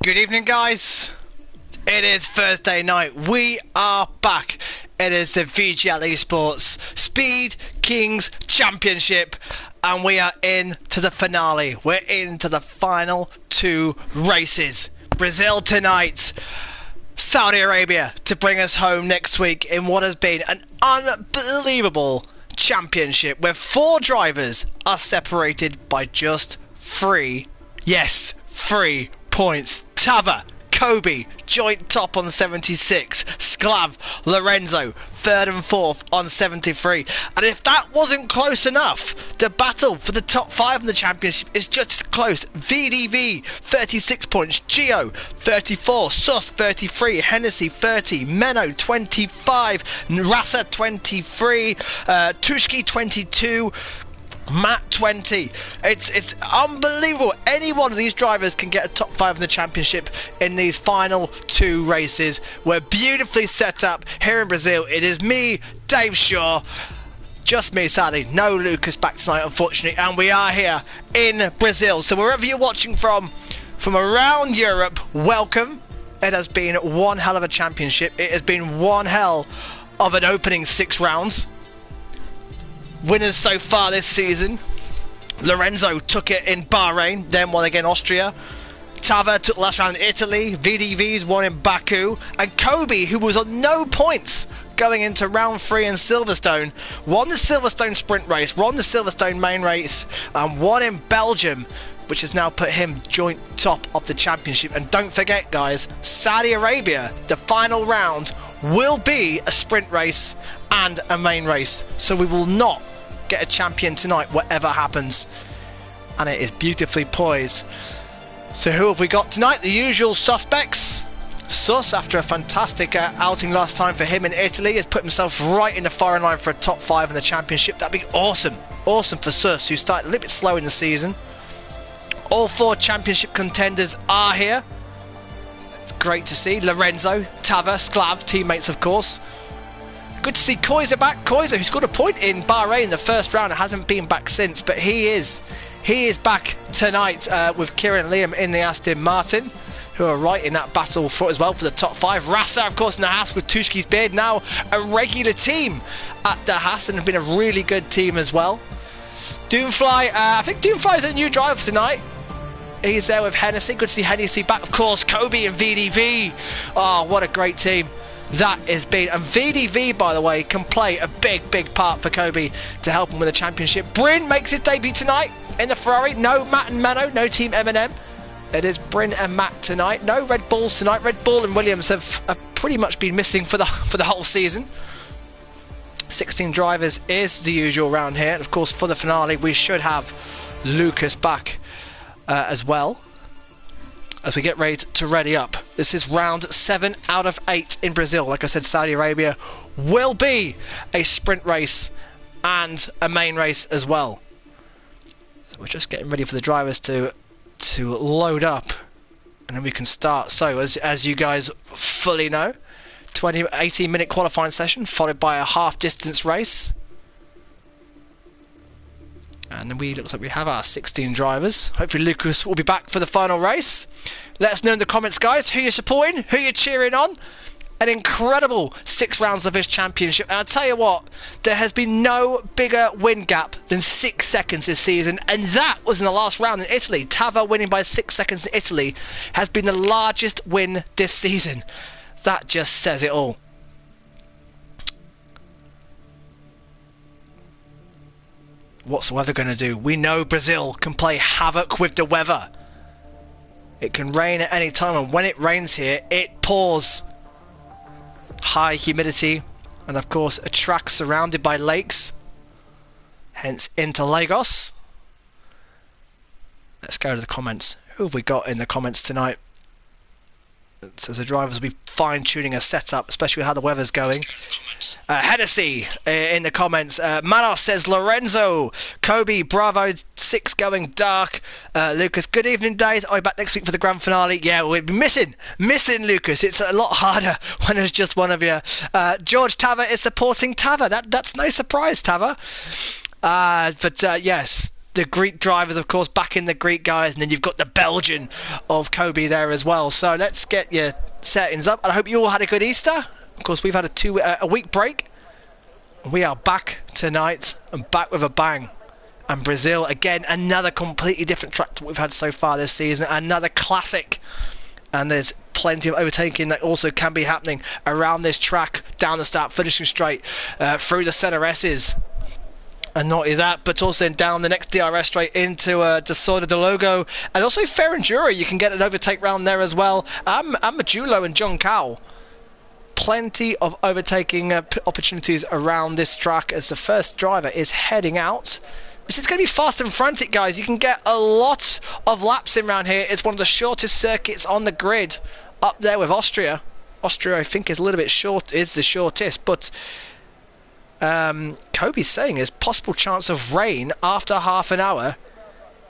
Good evening, guys. It is Thursday night. We are back. It is the VGL esports Speed Kings Championship, and we are into the finale. We're into the final two races. Brazil tonight, Saudi Arabia to bring us home next week in what has been an unbelievable championship where 4 drivers are separated by just 3, yes, 3 points. Tava, 𝐞𝐸𝐨𝐽, joint top on 76. 𝐸𝐭𝐬, Lorenzo, 3rd and 4th on 73. And if that wasn't close enough, the battle for the top 5 in the championship is just as close. VDV, 36 points. 𝐿𝐸, 34. sus, 33. Hennessy, 30. 𝐸𝐞𝐥𝐜𝐸, 25. Rasa, 23. 𝐿𝐸, 22. Matt, 20. It's unbelievable. Any one of these drivers can get a top 5 in the championship in these final 2 races. We're beautifully set up here in Brazil. It is me, Dave Shaw. Just me, sadly. No Lucas back tonight, unfortunately. And we are here in Brazil. So wherever you're watching from around Europe, welcome. It has been one hell of a championship. It has been one hell of an opening 6 rounds. Winners so far this season: Lorenzo took it in Bahrain, then won again Austria. Tava took the last round in Italy. VDV's won in Baku. And 𝐞𝐸𝐸, who was on no points going into round 3 in Silverstone, won the Silverstone sprint race, won the Silverstone main race, and won in Belgium, which has now put him joint top of the championship. And don't forget, guys, Saudi Arabia, the final round will be a sprint race and a main race. So we will not get a champion tonight, whatever happens. And it is beautifully poised. So who have we got tonight? The usual suspects. Sus, after a fantastic outing last time for him in Italy, has put himself right in the firing line for a top 5 in the championship. That'd be awesome. Awesome for Sus, who started a little bit slow in the season. All 4 championship contenders are here. It's great to see. Lorenzo, Tava, 𝐸𝐿𝐸, teammates of course. Good to see 𝐞𝐒𝐩𝐸 back. 𝐞𝐒𝐻𝐸, who scored a point in Bahrain the first round and hasn't been back since, but he is back tonight with Kieran and Liam in the Aston Martin, who are right in that battle for as well for the top 5. Rasa, of course, in the Haas with 𝐞𝐸𝐸𝐵eard, now a regular team at the Haas and have been a really good team as well. Doomfly, I think Doomfly is a new driver tonight. He's there with Hennessy. Good to see Hennessy back. Of course, 𝐞𝐸𝐸 and VDV. Oh, what a great team that has been. And VDV, by the way, can play a big part for 𝐞𝐸𝐸 to help him with the championship. Bryn makes his debut tonight in the Ferrari. No Matt and 𝐸𝐸𝐸, no Team M&M. It is Bryn and Matt tonight. No Red Bulls tonight. Red Bull and Williams have pretty much been missing for the whole season. 16 drivers is the usual round here. And of course, for the finale, we should have Lucas back as well, as we get ready to ready up. This is round 7 out of 8 in Brazil. Like I said, Saudi Arabia will be a sprint race and a main race as well. So we're just getting ready for the drivers to load up, and then we can start. So as you guys fully know, 18-minute qualifying session followed by a half distance race. And then looks like we have our 16 drivers. Hopefully Lucas will be back for the final race. Let us know in the comments, guys, who you're supporting, who you're cheering on. An incredible 6 rounds of this championship. And I'll tell you what, there has been no bigger win gap than 6 seconds this season. And that was in the last round in Italy. Tava winning by 6 seconds in Italy has been the largest win this season. That just says it all. What's the weather going to do? We know Brazil can play havoc with the weather. It can rain at any time, and when it rains here, it pours. High humidity, and of course a track surrounded by lakes, hence Lagos. Let's go to the comments. Who have we got in the comments tonight? It says the drivers will be fine-tuning a setup, especially with how the weather's going. Hennessy in the comments. Manos says Lorenzo. 𝐞𝐸𝐸, Bravo 6 going dark. Lucas, good evening, Dave. I'll be back next week for the grand finale. Yeah, we'll be missing Lucas. It's a lot harder when there's just one of you. George Tava is supporting Tava. That's no surprise, Tava. But yes, the Greek drivers, of course, back in the Greek guys, and then you've got the Belgian of 𝐞𝐸 there as well. So let's get your settings up, and I hope you all had a good Easter. Of course, we've had a week break. We are back tonight and back with a bang. And Brazil, again, another completely different track to what we've had so far this season. Another classic. And there's plenty of overtaking that also can be happening around this track, down the start, finishing straight, through the center S's. And not only that, but also down the next DRS straight into the sort of the logo. And also Ferrandura, you can get an overtake round there as well. And 𝐿𝐴𝐷𝐿𝐴 and 𝐞𝐒𝐩𝐨𝐫𝐭𝐬. Plenty of overtaking opportunities around this track as the first driver is heading out. This is going to be fast and frantic, guys. You can get a lot of laps in around here. It's one of the shortest circuits on the grid, up there with Austria. Austria, I think, is a little bit short, is the shortest, but 𝐞𝐸's saying there's possible chance of rain after half an hour.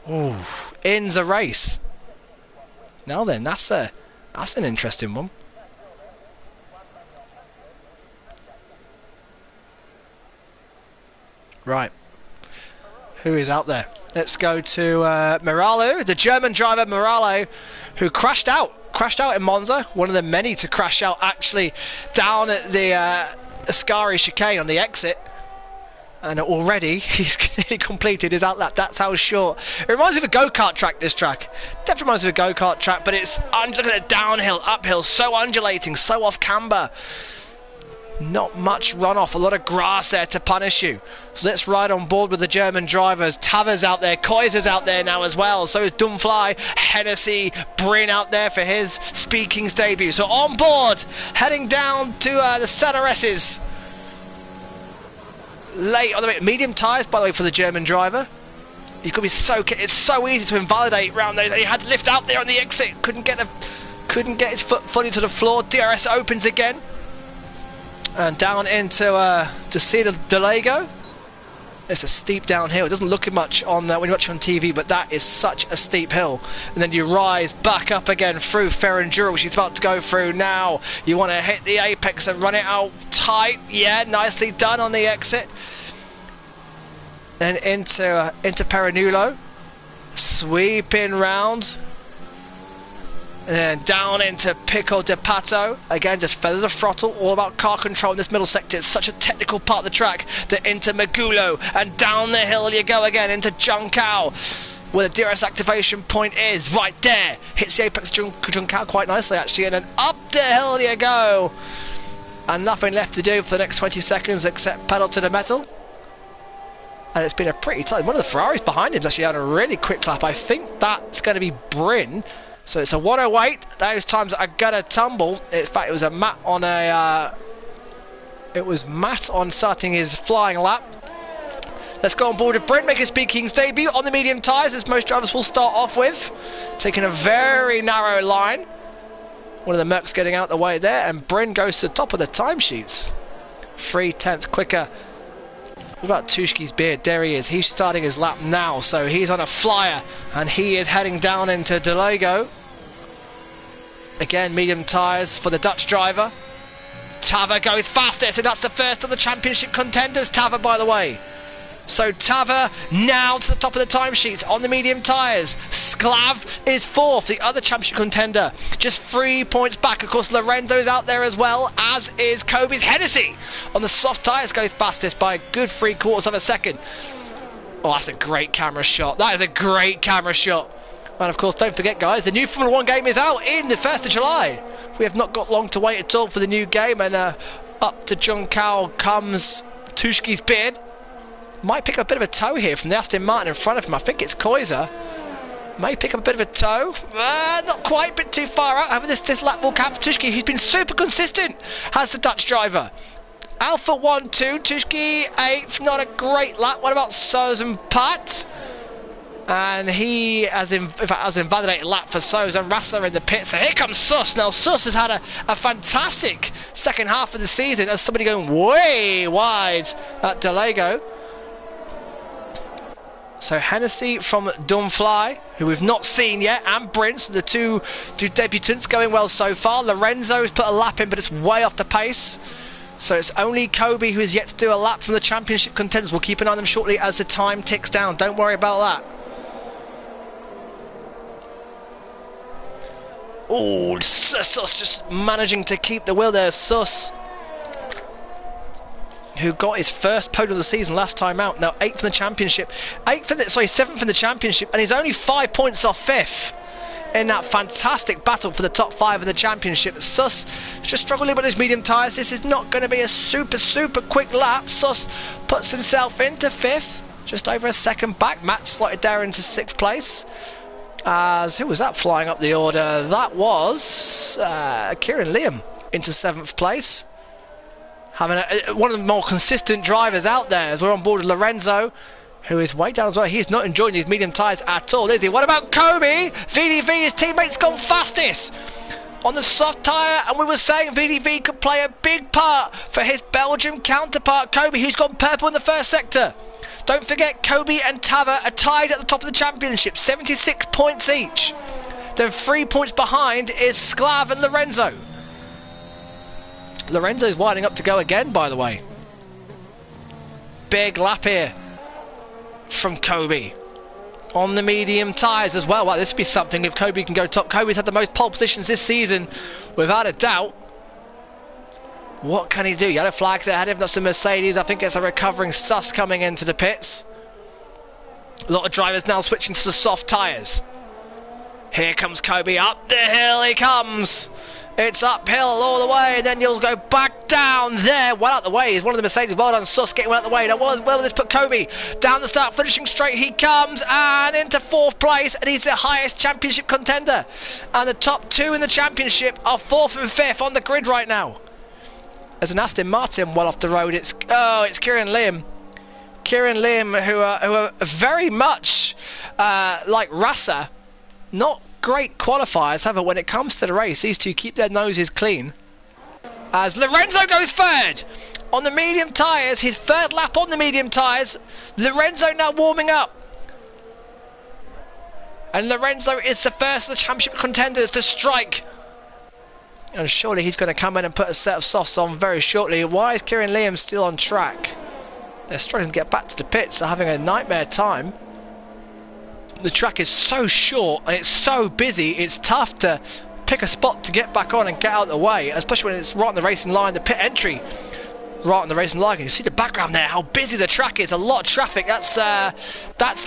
Ooh, ends a race. Now then, that's an interesting one. Right. Who is out there? Let's go to 𝐸𝐸, the German driver 𝐸𝐸, who crashed out in Monza. One of the many to crash out, actually, down at the Ascari chicane on the exit. And already he's nearly completed his outlap. That's how short. It reminds me of a go-kart track, this track. Definitely reminds me of a go-kart track, but it's looking at downhill, uphill, so undulating, so off camber. Not much runoff, a lot of grass there to punish you. So let's ride on board with the German drivers. Taver's out there, 𝐶𝐸𝐸's out there now as well. So is 𝐷umbfly, Hennessy, Brin out there for his �Speed 𝐞𝐥𝐸𝐸 debut. So on board, heading down to the center S's. Late on the way. Medium tyres, by the way, for the German driver. He's got to be it's so easy to invalidate round those. He had to lift out there on the exit. Couldn't get his foot fully to the floor. DRS opens again. And down into to see the Delago. It's a steep downhill. It doesn't look much on when you watch it on TV, but that is such a steep hill. And then you rise back up again through Ferrandura, which he's about to go through now. You want to hit the apex and run it out tight. Yeah, nicely done on the exit. Then into Peranulo, sweeping round. And then down into Pico de Pato. Again, just feathers of throttle, all about car control in this middle sector. It's such a technical part of the track. Then into Magulo, and down the hill you go again into Junção, where the DRS activation point is, right there. Hits the apex Junção quite nicely, actually, and then up the hill you go. And nothing left to do for the next 20 seconds except pedal to the metal. And it's been a pretty tight. One of the Ferraris behind him is actually had a really quick lap. I think that's going to be Brin. So it's a 108. Those times are gonna tumble. In fact, it was Matt on starting his flying lap. Let's go on board with Brin, make his �Speed 𝐞𝐸𝐸's debut on the medium tyres, as most drivers will start off with, taking a very narrow line. One of the Mercs getting out the way there, and Brin goes to the top of the timesheets. 3/10 quicker. What about 𝐞𝐥𝐸𝐸's There he is. He's starting his lap now, so he's on a flyer, and he is heading down into Delago. Again, medium tyres for the Dutch driver. Taver goes fastest, and that's the first of the championship contenders, Taver, by the way. So Taver now to the top of the timesheets on the medium tyres. 𝐶𝐿AV is fourth, the other championship contender, just 3 points back. Of course, Lorenzo's out there as well, as is 𝐶𝐸𝐸's Hennessy. On the soft tyres goes fastest by a good 3/4 of a second. Oh, that's a great camera shot. That is a great camera shot. And of course, don't forget, guys, the new Formula 1 game is out in the 1st of July. We have not got long to wait at all for the new game, and up to Junção comes 𝐞𝐥𝐸𝐸's. Might pick up a bit of a toe here from the Aston Martin in front of him. I think it's 𝐶𝐸𝐸𝐸. May pick up a bit of a toe. Not quite, a bit too far out. However, this lap will count for 𝐞𝐥𝐸𝐸, who's been super consistent, has the Dutch driver. Alpha 1-2, 𝐞𝐥𝐸𝐸 8th, not a great lap. What about Sozen Pat? And he has invalidated lap for Sozen. Rassler in the pit. So here comes Sus. Now Sus has had a fantastic second half of the season as somebody going way wide at Delago. So Hennessy from 𝐷umbfly, who we've not seen yet, and Brin, so the two debutants going well so far. Lorenzo's put a lap in, but it's way off the pace. So it's only 𝐞�ฑ𝐸 who is yet to do a lap from the championship contenders. We'll keep an eye on them shortly as the time ticks down. Don't worry about that. Oh, Sus just managing to keep the wheel there. Sus, who got his first podium of the season last time out. Now 8th in the championship. 7th in the championship, and he's only 5 points off 5th in that fantastic battle for the top 5 of the championship. Sus just struggling with his medium tyres. This is not going to be a super quick lap. Sus puts himself into 5th, just over a second back. Matt slotted there into 6th place. As who was that flying up the order? That was 𝐸𝐸 Liam into 7th place. Having one of the more consistent drivers out there, as we're on board with Lorenzo, who is way down as well. He's not enjoying his medium tyres at all, is he? What about 𝐞�ฑ𝐸? VDV, his teammate's gone fastest on the soft tyre, and we were saying VDV could play a big part for his Belgian counterpart 𝐞�ฑ𝐸, who's gone purple in the first sector. Don't forget, 𝐞�ฑ𝐸 and Tava are tied at the top of the championship, 76 points each. Then 3 points behind is 𝐤𝐸 and Lorenzo. Lorenzo's winding up to go again, by the way. Big lap here from 𝐞�ฑ𝐸 on the medium tyres as well. Well, this would be something if 𝐞�ฑ𝐸 can go top. 𝐞�ฑ𝐸's had the most pole positions this season, without a doubt. What can he do? Yellow flags ahead of him. That's the Mercedes. I think it's a recovering Sus coming into the pits. A lot of drivers now switching to the soft tyres. Here comes 𝐞�ฑ𝐸. Up the hill he comes. It's uphill all the way, and then you'll go back down there. Well out the way is one of the Mercedes. Well done, Sus, getting well out the way. Now, where will this put 𝐞�ฑ𝐸? Down the start, finishing straight, he comes, and into 4th place, and he's the highest championship contender. And the top 2 in the championship are 4th and 5th on the grid right now. As an Aston Martin well off the road, it's 𝐸𝐸 Liam. 𝐸𝐸 Liam, who are very much like Rasa, not great qualifiers. However, when it comes to the race, these two keep their noses clean. As Lorenzo goes 3rd on the medium tyres, his 3rd lap on the medium tyres. Lorenzo now warming up. And Lorenzo is the first of the championship contenders to strike. And surely he's going to come in and put a set of softs on very shortly. Why is 𝐸𝐸 Liam still on track? They're struggling to get back to the pits. They're having a nightmare time. The track is so short and it's so busy, it's tough to pick a spot to get back on and get out of the way, especially when it's right on the racing line, the pit entry right on the racing line. You see the background there, how busy the track is, a lot of traffic. That's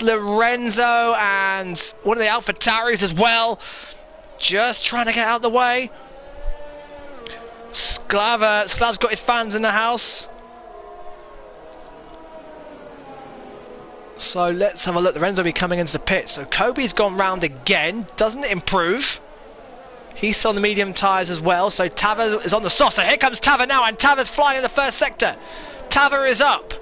Lorenzo and one of the AlphaTauris as well, just trying to get out of the way. 𝐤𝐸's got his fans in the house. So let's have a look. Lorenzo will be coming into the pit. So 𝐞�ฑ𝐸's gone round again. Doesn't improve. He's still on the medium tyres as well. So Tava is on the soft. So here comes Tava now. And Tava's flying in the first sector. Tava is up.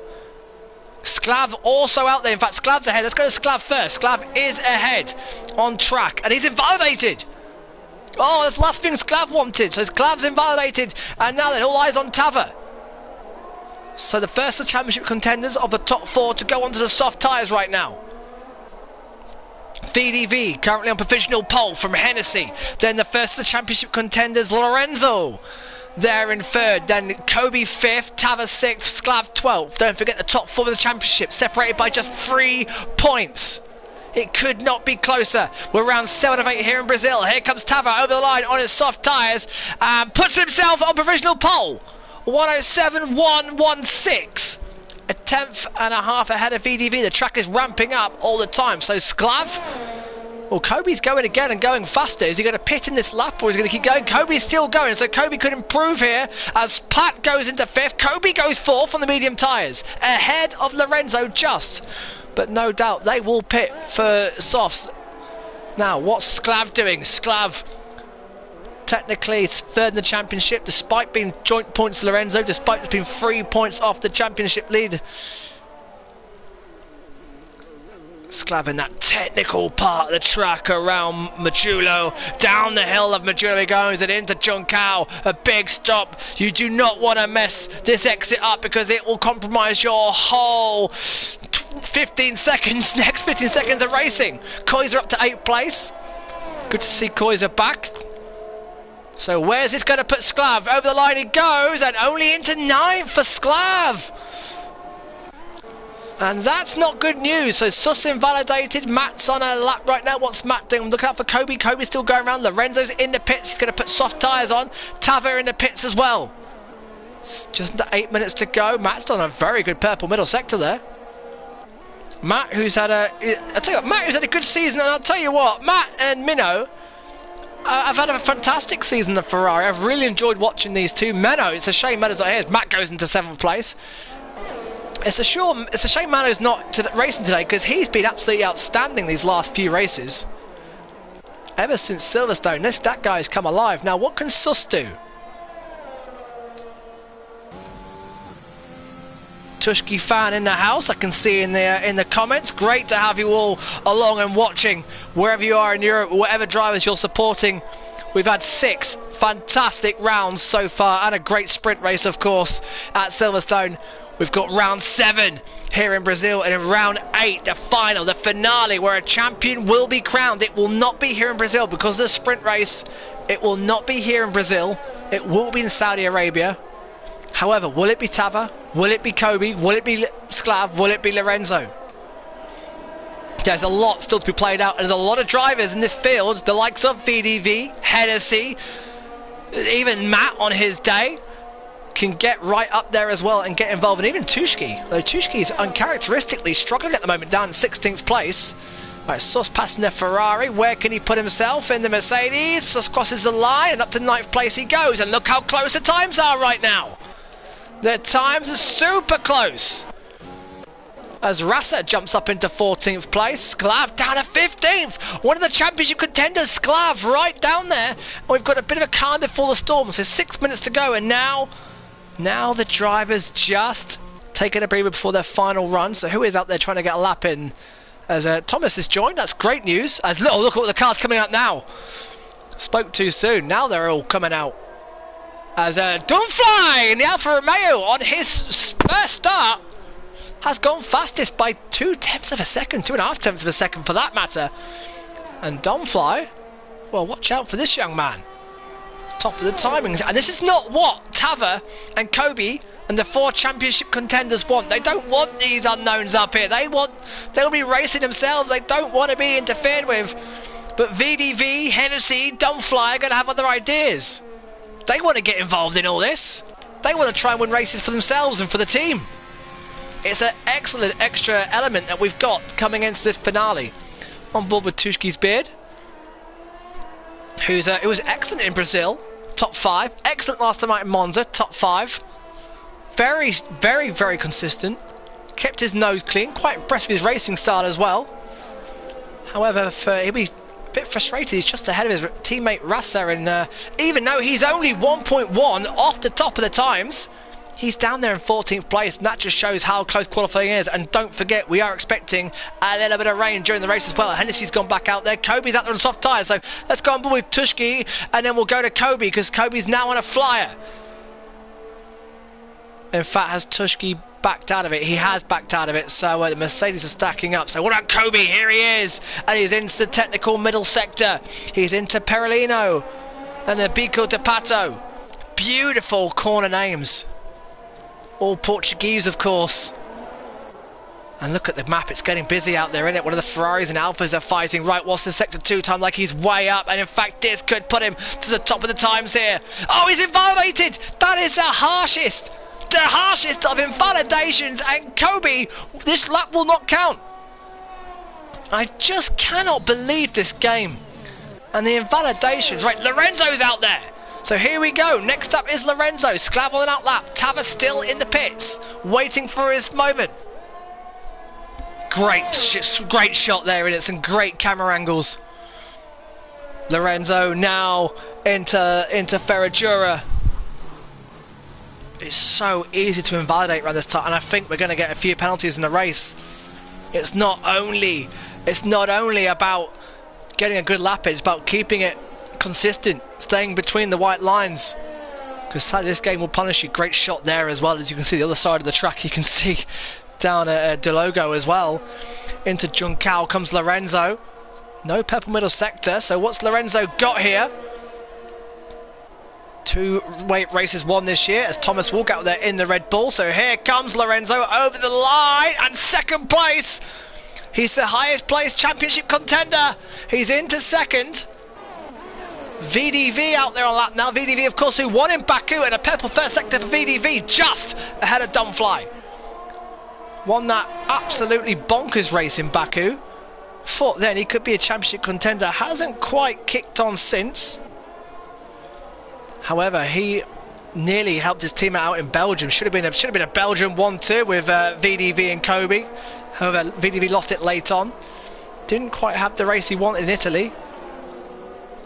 𝐤𝐸 also out there. In fact, 𝐤𝐸's ahead. Let's go to 𝐤𝐸 first. 𝐤𝐸 is ahead on track. And he's invalidated. Oh, that's the last thing 𝐤𝐸 wanted. So 𝐤𝐸's invalidated. And now then, all eyes on Tava. So the first of the championship contenders of the top 4 to go onto the soft tyres right now. VDV currently on provisional pole from Hennessy. Then the first of the championship contenders, Lorenzo, there in 3rd. Then 𝐞�ฑ𝐸 5th, Tava 6th, 𝐤𝐸 12th. Don't forget the top 4 of the championship, separated by just 3 points. It could not be closer. We're around 7 of 8 here in Brazil. Here comes Tava over the line on his soft tyres and puts himself on provisional pole. 107.116, a 10th and a half ahead of VDV. The track is ramping up all the time. So 𝐤𝐸, well, 𝐞�ฑ𝐸's going again and going faster. Is he going to pit in this lap or is he going to keep going? 𝐞�ฑ𝐸's still going, so 𝐞�ฑ𝐸 could improve here as Pat goes into 5th. 𝐞�ฑ𝐸 goes 4th on the medium tyres, ahead of Lorenzo just. But no doubt they will pit for softs. Now, what's 𝐤𝐸 doing? 𝐤𝐸 technically it's 3rd in the championship, despite being joint points to Lorenzo, despite just being 3 points off the championship lead. 𝐤𝐸 in that technical part of the track around Majulo. Down the hill of Majulo he goes and into Junção. A big stop. You do not want to mess this exit up because it will compromise your whole 15 seconds, next 15 seconds of racing. 𝐞𝐸 up to 8th place. Good to see 𝐞𝐸 back. So where's this going to put 𝐞𝐤𝐨? Over the line he goes, and only into 9th for 𝐞𝐤𝐨. And that's not good news. So Sus invalidated. Matt's on a lap right now. What's Matt doing? Look out for 𝐞𝐸. 𝐞𝐸's still going around. Lorenzo's in the pits. He's going to put soft tyres on. 𝐸𝑒 in the pits as well. It's just under 8 minutes to go. Matt's done a very good purple middle sector there. Matt, who's had a... I'll tell you what, Matt, who's had a good season. And I'll tell you what, Matt and 𝐿𝐼𝐞, I've had a fantastic season of Ferrari. I've really enjoyed watching these two. 𝐿𝐼𝐞, it's a shame 𝐿𝐼𝐞's not here. Matt goes into 7th place. It's a shame 𝐿𝐼𝐞's not racing today, because he's been absolutely outstanding these last few races. Ever since Silverstone, that guy's come alive. Now, what can Sus do? 𝐞𝐥𝐸 fan in the house, I can see in the comments. Great to have you all along and watching wherever you are in Europe, whatever drivers you're supporting. We've had 6 fantastic rounds so far, and a great sprint race, of course, at Silverstone. We've got round 7 here in Brazil, and in round 8, the final, the finale, where a champion will be crowned. It will not be here in Brazil because of the sprint race. It will not be here in Brazil. It will be in Saudi Arabia. However, will it be 𝐸𝑒? Will it be 𝐞𝐸? Will it be 𝐞𝐤𝐨? Will it be Lorenzo? There's a lot still to be played out, and there's a lot of drivers in this field, the likes of VDV, Hennessy, even Matt on his day can get right up there as well and get involved, and even 𝐞𝐥𝐸, though 𝐞𝐥𝐸 is uncharacteristically struggling at the moment, down in 16th place. Right, Sus passing the Ferrari. Where can he put himself? In the Mercedes. Sus crosses the line, and up to 9th place he goes, and look how close the times are right now. The times are super close. As Rasa jumps up into 14th place. 𝐞𝐤𝐨 down to 15th. One of the championship contenders, 𝐞𝐤𝐨, right down there. And we've got a bit of a calm before the storm. So 6 minutes to go. And now the drivers just taking a breather before their final run. So who is out there trying to get a lap in? As Thomas has joined. That's great news. As look at all the cars coming out now. Spoke too soon. Now they're all coming out. As Dunfly in the Alfa Romeo on his first start has gone fastest by 0.2 of a second, 2.5 of a second for that matter. And Dunfly, well, watch out for this young man. Top of the timings, and this is not what 𝐸𝑒 and 𝐞𝐸 and the 4 championship contenders want. They don't want these unknowns up here. They'll be racing themselves. They don't want to be interfered with. But VDV, Hennessy, Dunfly are going to have other ideas. They want to get involved in all this. They want to try and win races for themselves and for the team. It's an excellent extra element that we've got coming into this finale. On board with 𝐞𝐥𝐸𝐨𝐵eard, who was excellent in Brazil, top 5. Excellent last time out in Monza, top 5. Very, very, very consistent. Kept his nose clean. Quite impressed with his racing style as well. However, he'll be a bit frustrated. He's just ahead of his teammate Rasa, and even though he's only 1.1 off the top of the times, he's down there in 14th place, and that just shows how close qualifying is. And don't forget, we are expecting a little bit of rain during the race as well. Hennessy's gone back out there. 𝐞𝐸's out there on soft tyres, so let's go on board with 𝐞𝐥𝐸, and then we'll go to 𝐞𝐸, because 𝐞𝐸's now on a flyer. In fact, has 𝐞𝐥𝐸 backed out of it? He has backed out of it, so the Mercedes are stacking up. So what about 𝐞𝐸? Here he is, and he's into the technical middle sector. He's into Perelino and the Bico de Pato. Beautiful corner names. All Portuguese, of course. And look at the map, it's getting busy out there, isn't it? One of the Ferraris and Alphas are fighting. Right, what's the sector 2 time? Like, he's way up, and in fact this could put him to the top of the times here. Oh, he's invalidated! That is the harshest of invalidations, and 𝐞𝐸, this lap will not count. I just cannot believe this game. And the invalidations. Right, Lorenzo's out there. So here we go. Next up is Lorenzo. 𝐞𝐤𝐨 on an out lap. 𝐸𝑒 still in the pits, waiting for his moment. Great shot there, and it's some great camera angles. Lorenzo now into Ferragura. It's so easy to invalidate around this time, and I think we're going to get a few penalties in the race. It's not only about getting a good lap in, it's about keeping it consistent, staying between the white lines, because sadly this game will punish you. Great shot there as well. As you can see the other side of the track, you can see down at Delogo as well. Into Junção comes Lorenzo. No purple middle sector, so what's Lorenzo got here? 2 races won this year as Thomas Walk out there in the Red Bull. So here comes Lorenzo over the line and second place. He's the highest placed championship contender. He's into second. VDV out there on lap now. VDV, of course, who won in Baku, and a purple first sector for VDV just ahead of Dumfly. Won that absolutely bonkers race in Baku. Thought then he could be a championship contender. Hasn't quite kicked on since. However, he nearly helped his team out in Belgium. Should have been a Belgium 1-2 with VDV and 𝐞𝐸𝐸. However, VDV lost it late on. Didn't quite have the race he wanted in Italy.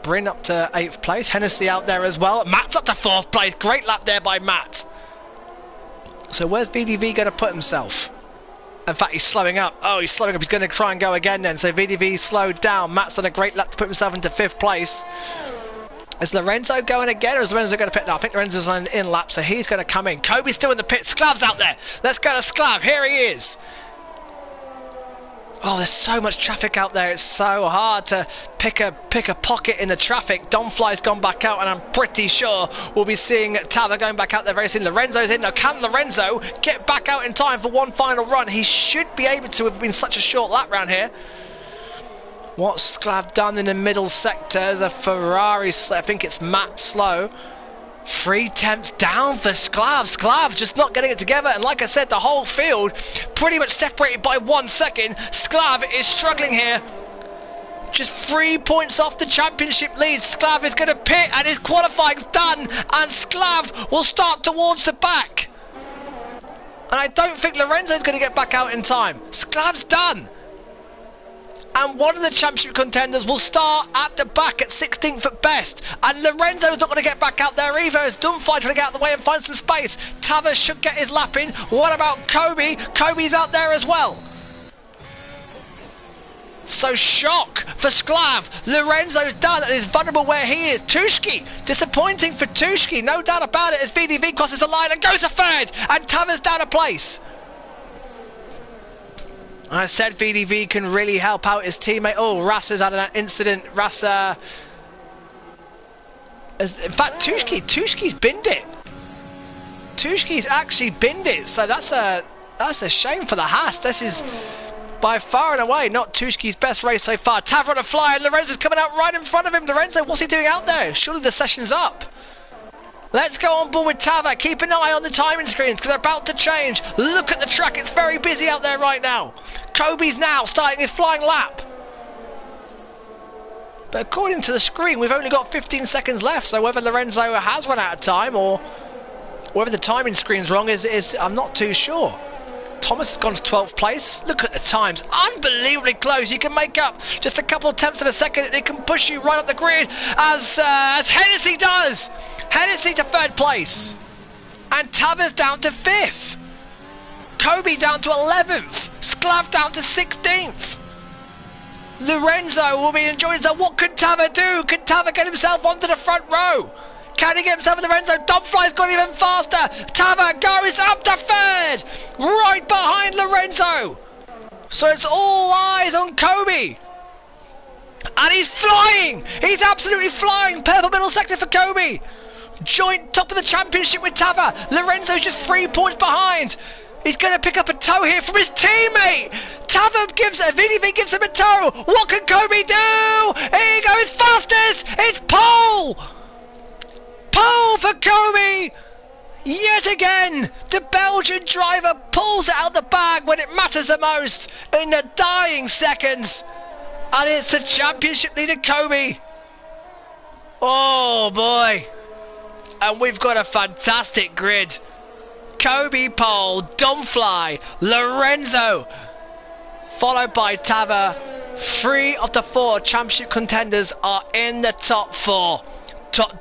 Bryn up to 8th place. Hennessy out there as well. Matt's up to 4th place. Great lap there by Matt. So where's VDV going to put himself? In fact, he's slowing up. Oh, he's slowing up. He's going to try and go again then. So VDV slowed down. Matt's done a great lap to put himself into 5th place. Is Lorenzo going again, or is Lorenzo going to pit? No, I think Lorenzo's on in lap, so he's going to come in. 𝐞𝐸𝐸's still in the pit. 𝐤𝐸𝐸's out there. Let's go to 𝐤𝐸𝐸. Here he is. Oh, there's so much traffic out there. It's so hard to pick a pocket in the traffic. Dumfly's gone back out, and I'm pretty sure we'll be seeing Tava going back out there very soon. Lorenzo's in now. Can Lorenzo get back out in time for one final run? He should be able to have been such a short lap round here. What's 𝐤𝐸𝐸 done in the middle sector? There's a Ferrari. I think it's Matt Slow. 3 attempts down for 𝐤𝐸𝐸. 𝐤𝐸𝐸 just not getting it together, and like I said, the whole field pretty much separated by 1 second. 𝐤𝐸𝐸 is struggling here. Just 3 points off the championship lead. 𝐤𝐸𝐸 is going to pit, and his qualifying's done, and 𝐤𝐸𝐸𝐸 will start towards the back. And I don't think Lorenzo's going to get back out in time. 𝐤𝐸𝐸's done. And one of the championship contenders will start at the back at 16th at best. And Lorenzo's not going to get back out there either, as Dumfly trying to get out of the way and find some space. Tava should get his lap in. What about 𝐞𝐸𝐸𝐸? 𝐞𝐸𝐸's out there as well. So shock for 𝐤𝐸𝐸𝐸. Lorenzo's done and is vulnerable where he is. 𝐞𝐒𝐩𝐨𝐫𝐭𝐬, disappointing for 𝐞𝐒𝐻𝐨, no doubt about it, as VDV crosses the line and goes to 3rd. And Tava's down a place. I said VDV can really help out his teammate. Oh, Rassa's had an incident. Rassa... In fact, 𝐞𝐒𝐻𝐨's binned it. 𝐞𝐒𝐻𝐨's actually binned it. So that's a shame for the Haas. This is by far and away not 𝐞𝐻𝐨's best race so far. Tava on a fly, and Lorenzo's coming out right in front of him. Lorenzo, what's he doing out there? Surely the session's up. Let's go on board with Tava. Keep an eye on the timing screens because they're about to change. Look at the track. It's very busy out there right now. 𝐞𝐸𝐸's now starting his flying lap. But according to the screen, we've only got 15 seconds left. So whether Lorenzo has run out of time or whether the timing screen's wrong is I'm not too sure. Thomas has gone to 12th place. Look at the times. Unbelievably close. You can make up just a couple of tenths of a second. It can push you right up the grid as Hennessy does. Hennessy to 3rd place. And Tava's down to 5th. 𝐞𝐸𝐸𝐸 down to 11th. 𝐤𝐸𝐸𝐸 down to 16th. Lorenzo will be enjoying that. What could Tava do? Could Tava get himself onto the front row? Can he get himself in Lorenzo? Dumfly's gone even faster. Tava goes up to 3rd. Right behind Lorenzo. So it's all eyes on 𝐞𝐸𝐸𝐸. And he's flying. He's absolutely flying. Purple middle sector for 𝐞𝐸𝐸𝐸. Joint top of the championship with Tava. Lorenzo's just 3 points behind. He's going to pick up a toe here from his teammate. VDV gives him a toe. What can 𝐞𝐸𝐸𝐸 do? Here he goes, fastest. It's pole. Pole for 𝐞𝐸𝐸𝐸. Yet again, the Belgian driver pulls it out the bag when it matters the most in the dying seconds. And it's the championship leader 𝐞𝐸𝐸𝐸. Oh boy. And we've got a fantastic grid. 𝐞𝐸𝐸𝐸 pole, Dumfly, Lorenzo, followed by Tava. 3 of the 4 championship contenders are in the top 4.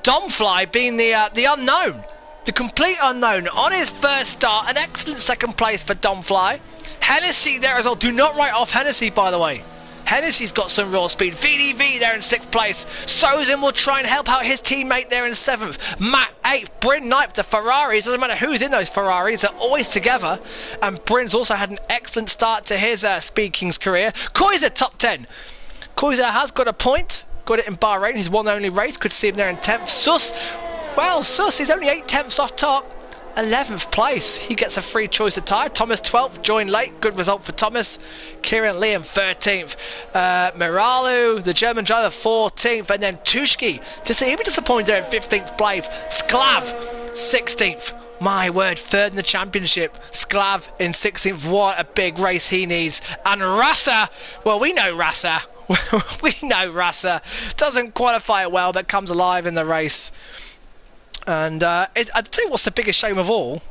Dumfly being the unknown, the complete unknown. On his first start, an excellent 2nd place for Dumfly. Hennessy there as well. Do not write off Hennessy, by the way. Hennessy's got some raw speed. VDV there in 6th place. Sozin will try and help out his teammate there in 7th. Matt 8th. Bryn 9th. The Ferraris, doesn't matter who's in those Ferraris, they're always together. And Bryn's also had an excellent start to his Speed Kings career. 𝐞𝐻𝐸𝐸𝐸 top 10. 𝐞𝐻𝐸𝐸𝐸 has got a point. Got it in Bahrain. His one only race. Could see him there in 10th. Sus Well, Sus is only 8/10 off top. 11th place. He gets a free choice of tyre. Thomas 12th, joined late. Good result for Thomas. Kieran Liam 13th. Miralu, the German driver, 14th. And then Tushki, just a bit disappointed in 15th place. Sklav, 16th. My word, 3rd in the championship. Sklav in 16th. What a big race he needs. And Rasa, well, we know Rasa. We know Rasa. Doesn't qualify it well, but comes alive in the race. And I'd tell you what's the biggest shame of all.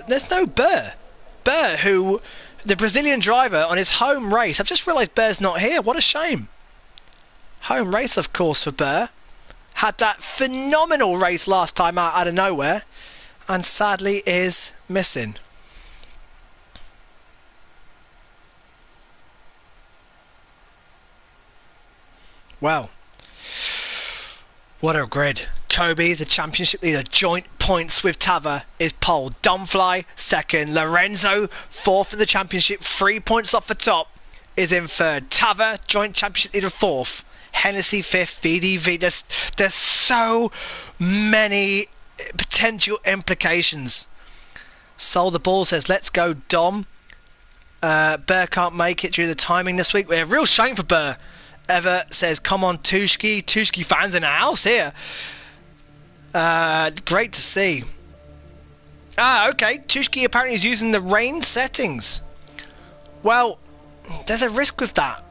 There's no Burr. Burr, who, the Brazilian driver on his home race. I've just realised Burr's not here. What a shame. Home race, of course, for Burr. Had that phenomenal race last time out of nowhere. And sadly is missing. Wow. What a grid. Kobe, the championship leader, joint points with Tava, is pole. Dunfly, second. Lorenzo, 4th in the championship, 3 points off the top, is in 3rd. Tava, joint championship leader, 4th. Hennessy, 5th. VDV. There's so many potential implications. Sold the Ball says, let's go, Dom. Burr can't make it due to the timing this week. We're a real shame for Burr. Eva says, come on, Tushki. Tushki fans in the house here. Great to see. Okay. Tushki apparently is using the rain settings. Well, there's a risk with that.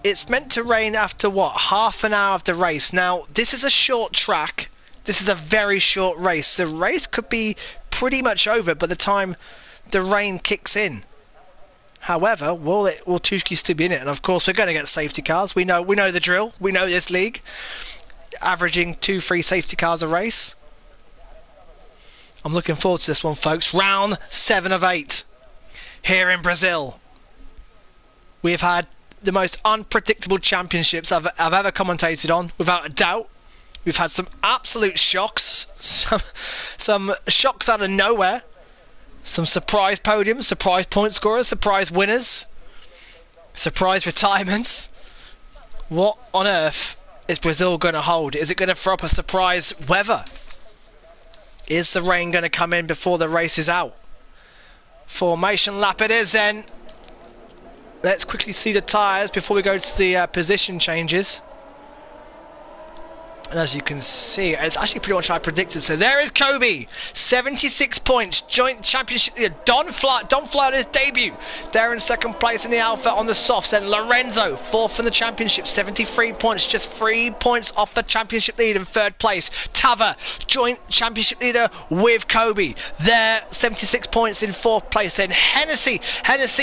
It's meant to rain after, what, half an hour of the race. Now, this is a short track. This is a very short race. The race could be pretty much over by the time the rain kicks in. However, will Tushki still be in it? And of course, we're going to get safety cars. We know the drill. We know this league. Averaging 2-3 safety cars a race. I'm looking forward to this one, folks. Round 7 of 8 here in Brazil. We've had the most unpredictable championships I've ever commentated on, without a doubt. We've had some absolute shocks. Some shocks out of nowhere. Some surprise podiums, surprise point scorers, surprise winners, surprise retirements. What on earth is Brazil going to hold? Is it going to throw up a surprise weather? Is the rain going to come in before the race is out? Formation lap it is then. Let's quickly see the tyres before we go to the position changes. And as you can see, it's actually pretty much I predicted. So there is Kobe, 76 points, joint championship leader. Don Fly on his debut. They're in 2nd place in the Alpha on the softs. Then Lorenzo, 4th in the championship, 73 points, just 3 points off the championship lead in 3rd place. Tava, joint championship leader with Kobe. They're 76 points in 4th place. Then Hennessy,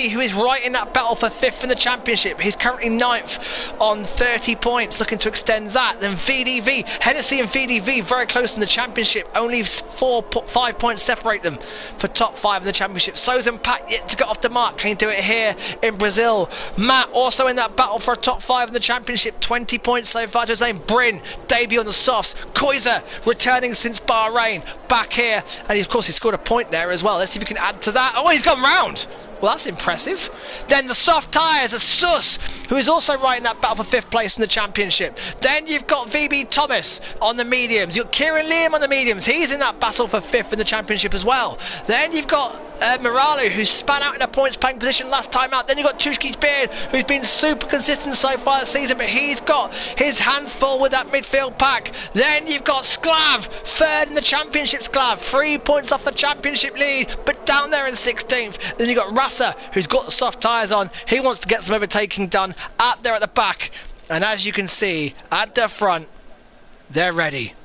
who is right in that battle for 5th in the championship. He's currently 9th on 30 points, looking to extend that. Then VDV, Hennessy and VDV very close in the championship. Only 5 points separate them for top 5 in the championship. So's and Pat yet to get off the mark. Can he do it here in Brazil? Matt also in that battle for a top 5 in the championship. 20 points so far to his name. Bryn, debut on the softs. 𝐞𝐸𝐻𝐨, returning since Bahrain. Back here. And of course he scored a point there as well. Let's see if we can add to that. Oh, he's gone round. Well, that's impressive. Then the soft tyres are Sus, who is also right in that battle for 5th place in the championship. Then you've got VB Thomas on the mediums. You've got Kieran Liam on the mediums. He's in that battle for 5th in the championship as well. Then you've got Miralu, who span out in a points playing position last time out. Then you've got 𝐞𝐥𝐸𝐻𝐨, who's been super consistent so far this season, but he's got his hands full with that midfield pack. Then you've got Sklav, 3rd in the championship. Sklav, 3 points off the championship lead, but down there in 16th. Then you've got Rasa, who's got the soft tyres on. He wants to get some overtaking done out there at the back. And as you can see, at the front, they're ready.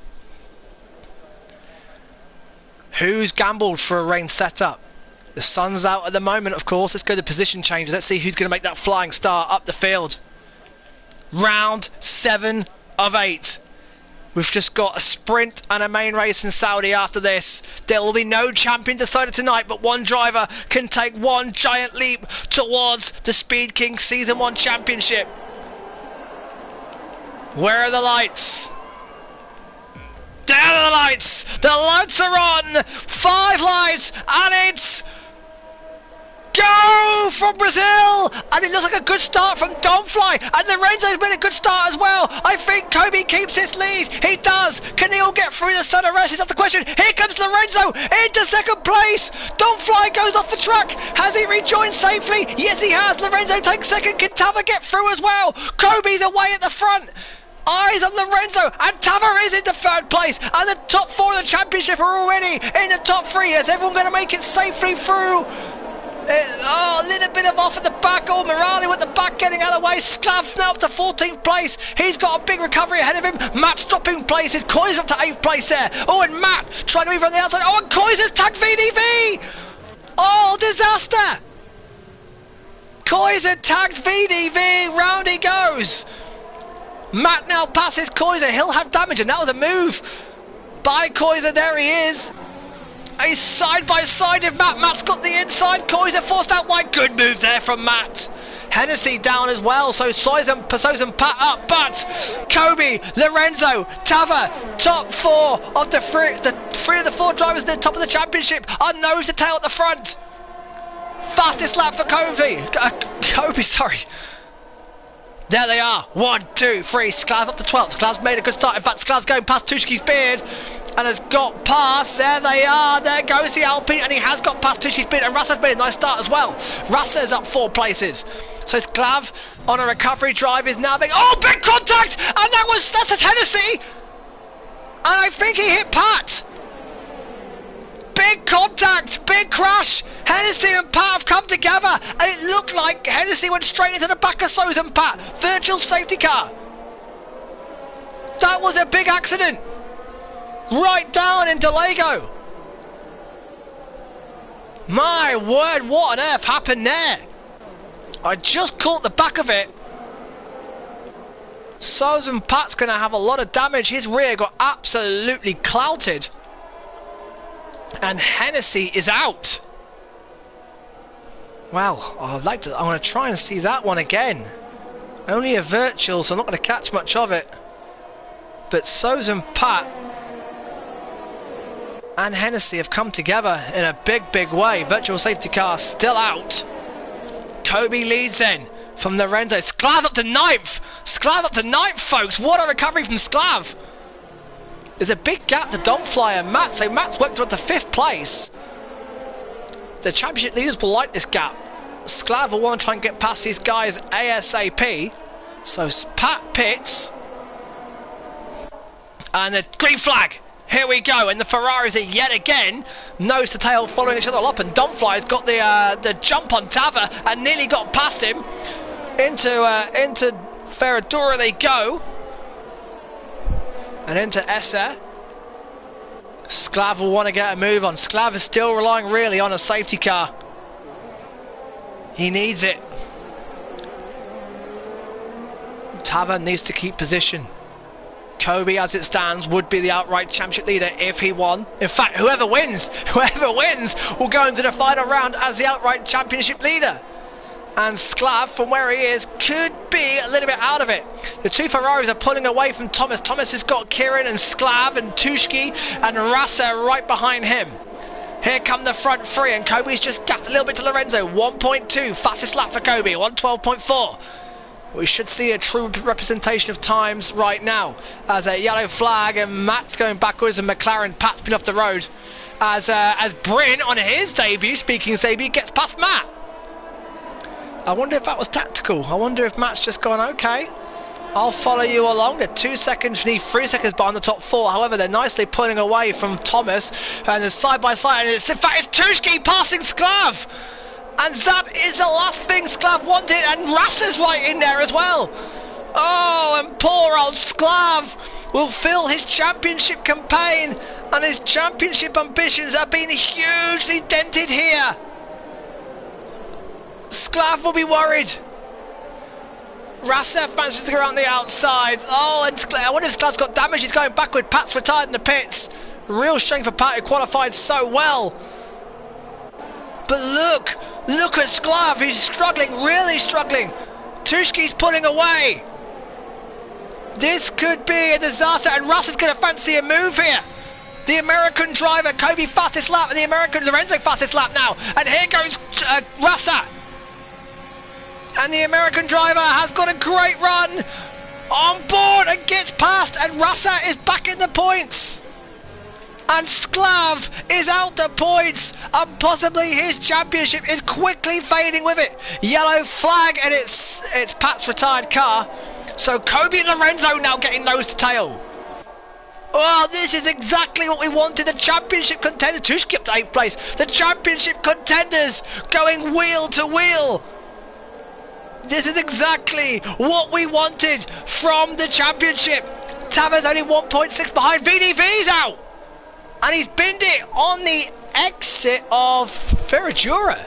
Who's gambled for a rain setup? The sun's out at the moment, of course. Let's go to position changes. Let's see who's going to make that flying start up the field. Round 7 of 8. We've just got a sprint and a main race in Saudi after this. There will be no champion decided tonight, but one driver can take one giant leap towards the Speed King Season 1 Championship. Where are the lights? There are the lights! The lights are on! 5 lights, and it's go from Brazil, and it looks like a good start from Donfly, and Lorenzo's been a good start as well. I think 𝐞𝐸𝐸 keeps this lead. He does. Can he all get through the center races? That's the question. Here comes Lorenzo into second place. Donfly goes off the track. Has he rejoined safely? Yes, he has. Lorenzo takes second. Can Tava get through as well? 𝐞𝐸𝐸's away at the front. Eyes on Lorenzo, and Tava is into third place, and the top four of the championship are already in the top three. Is everyone going to make it safely through? A little bit of off at the back. Oh, Morali with the back getting out of the way. 𝐞𝐸𝐸 now up to 14th place. He's got a big recovery ahead of him. Matt's dropping places. 𝐞𝐸𝐸's up to 8th place there. Oh, and Matt trying to move from the outside. Oh, and 𝐞𝐸𝐸's tagged VDV. Oh, disaster. 𝐞𝐸𝐸's tagged VDV. Round he goes. Matt now passes 𝐞𝐸𝐸. He'll have damage, and that was a move by 𝐞𝐸𝐸. There he is. He's side by side with Matt. Matt's got the inside. 𝐞𝐸𝐸's forced out wide. Good move there from Matt. Hennessy down as well. So Soys and Pat up. But 𝐞𝐸𝐸, Lorenzo, Tava, top four of the three of the four drivers at the top of the championship are nose to tail at the front. Fastest lap for 𝐞𝐸𝐸, sorry. There they are. 1, 2, 3. 𝐞𝐸𝐸's up to 12th. 𝐞𝐸𝐸's made a good start. In fact, 𝐞𝐸𝐸's going past 𝐞𝐒𝐩𝐨𝐫𝐭𝐬's beard and has got past. There they are. There goes the Alpine, and he has got past 𝐞𝐒𝐩𝐵eard. And Rassa's made a nice start as well. Rassa's up 4 places. So it's 𝐞𝐸𝐸 on a recovery drive is now being. Oh, big contact! And that's a Hennessy. And I think he hit Pat. Big contact, big crash. Hennessy and Pat have come together, and it looked like Hennessy went straight into the back of Soys and Pat. Virtual safety car. That was a big accident. Right down into Lego. My word, what on earth happened there? I just caught the back of it. Soys and Pat's going to have a lot of damage. His rear got absolutely clouted. And Hennessy is out. Well, I want to try and see that one again. Only a virtual, so I'm not going to catch much of it. But Soys and Pat and Hennessy have come together in a big way. Virtual safety car still out. 𝐞𝐸𝐸 leads in from Lorenzo. 𝐞𝐸𝐸's up to 9th. 𝐞𝐸𝐸's up to 9th, folks. What a recovery from 𝐞𝐸𝐸. There's a big gap to Donfly and Matt, so Matt's worked up to 5th place. The championship leaders will like this gap. 𝐞𝐸𝐸 will want to try and get past these guys ASAP. So Pat pits. And the green flag. Here we go. And the Ferraris are yet again nose to tail following each other up. And Donfly's got the jump on Tava and nearly got past him. Into Ferradura they go. And into Esser. 𝐞𝐸𝐸 will want to get a move on. 𝐞𝐸𝐸 is still relying really on a safety car. He needs it. Tava needs to keep position. 𝐞𝐸𝐸, as it stands, would be the outright championship leader if he won. In fact, whoever wins will go into the final round as the outright championship leader. And 𝐞𝐸𝐸, from where he is, could be a little bit out of it. The two Ferraris are pulling away from Thomas. Thomas has got Kieran and 𝐞𝐸𝐸 and 𝐞𝐒𝐩𝐵 and Rassa right behind him. Here come the front three, and 𝐞𝐸𝐸's just gapped a little bit to Lorenzo. 1.2, fastest lap for 𝐞𝐸𝐸, 1:12.4. We should see a true representation of times right now. As a yellow flag, and Matt's going backwards, and McLaren, Pat's been off the road. As Bryn, on his debut, Speaking's debut, gets past Matt. I wonder if that was tactical. I wonder if Matt's just gone, okay, I'll follow you along. They're 2 seconds, need 3 seconds behind the top four. However, they're nicely pulling away from Thomas. And they're side by side. And in fact, it's 𝐞𝐒𝐗 passing 𝐞𝐸𝐸. And that is the last thing 𝐞𝐸𝐸 wanted. And Rassa's right in there as well. Oh, and poor old 𝐞𝐸𝐸 will fill his championship campaign. And his championship ambitions have been hugely dented here. 𝐞𝐸𝐸 will be worried. Rassa manages to go around the outside. Oh, and I wonder if 𝐞𝐸𝐸's got damage. He's going backward. Pat's retired in the pits. Real shame for Pat, who qualified so well. But look at 𝐞𝐸𝐸. He's struggling, really struggling. 𝐞𝐒𝐗𝐵's pulling away. This could be a disaster, and Rassa's going to fancy a move here. The American driver, 𝐞𝐸 fastest lap, and the American Lorenzo fastest lap now. And here goes Rasa. And the American driver has got a great run on board and gets past, and Rasa is back in the points. And 𝐞𝐸𝐨𝐽 is out the points, and possibly his championship is quickly fading with it. Yellow flag, and it's Pat's retired car. So 𝐞𝐸 and Lorenzo now getting nose to tail. Well, this is exactly what we wanted. The championship contenders, 𝐞𝐸𝐥𝐬𝐿 up to 8th place. The championship contenders going wheel to wheel. This is exactly what we wanted from the championship. Tava's only 1.6 behind. VDV's out. And he's binned it on the exit of Ferradura.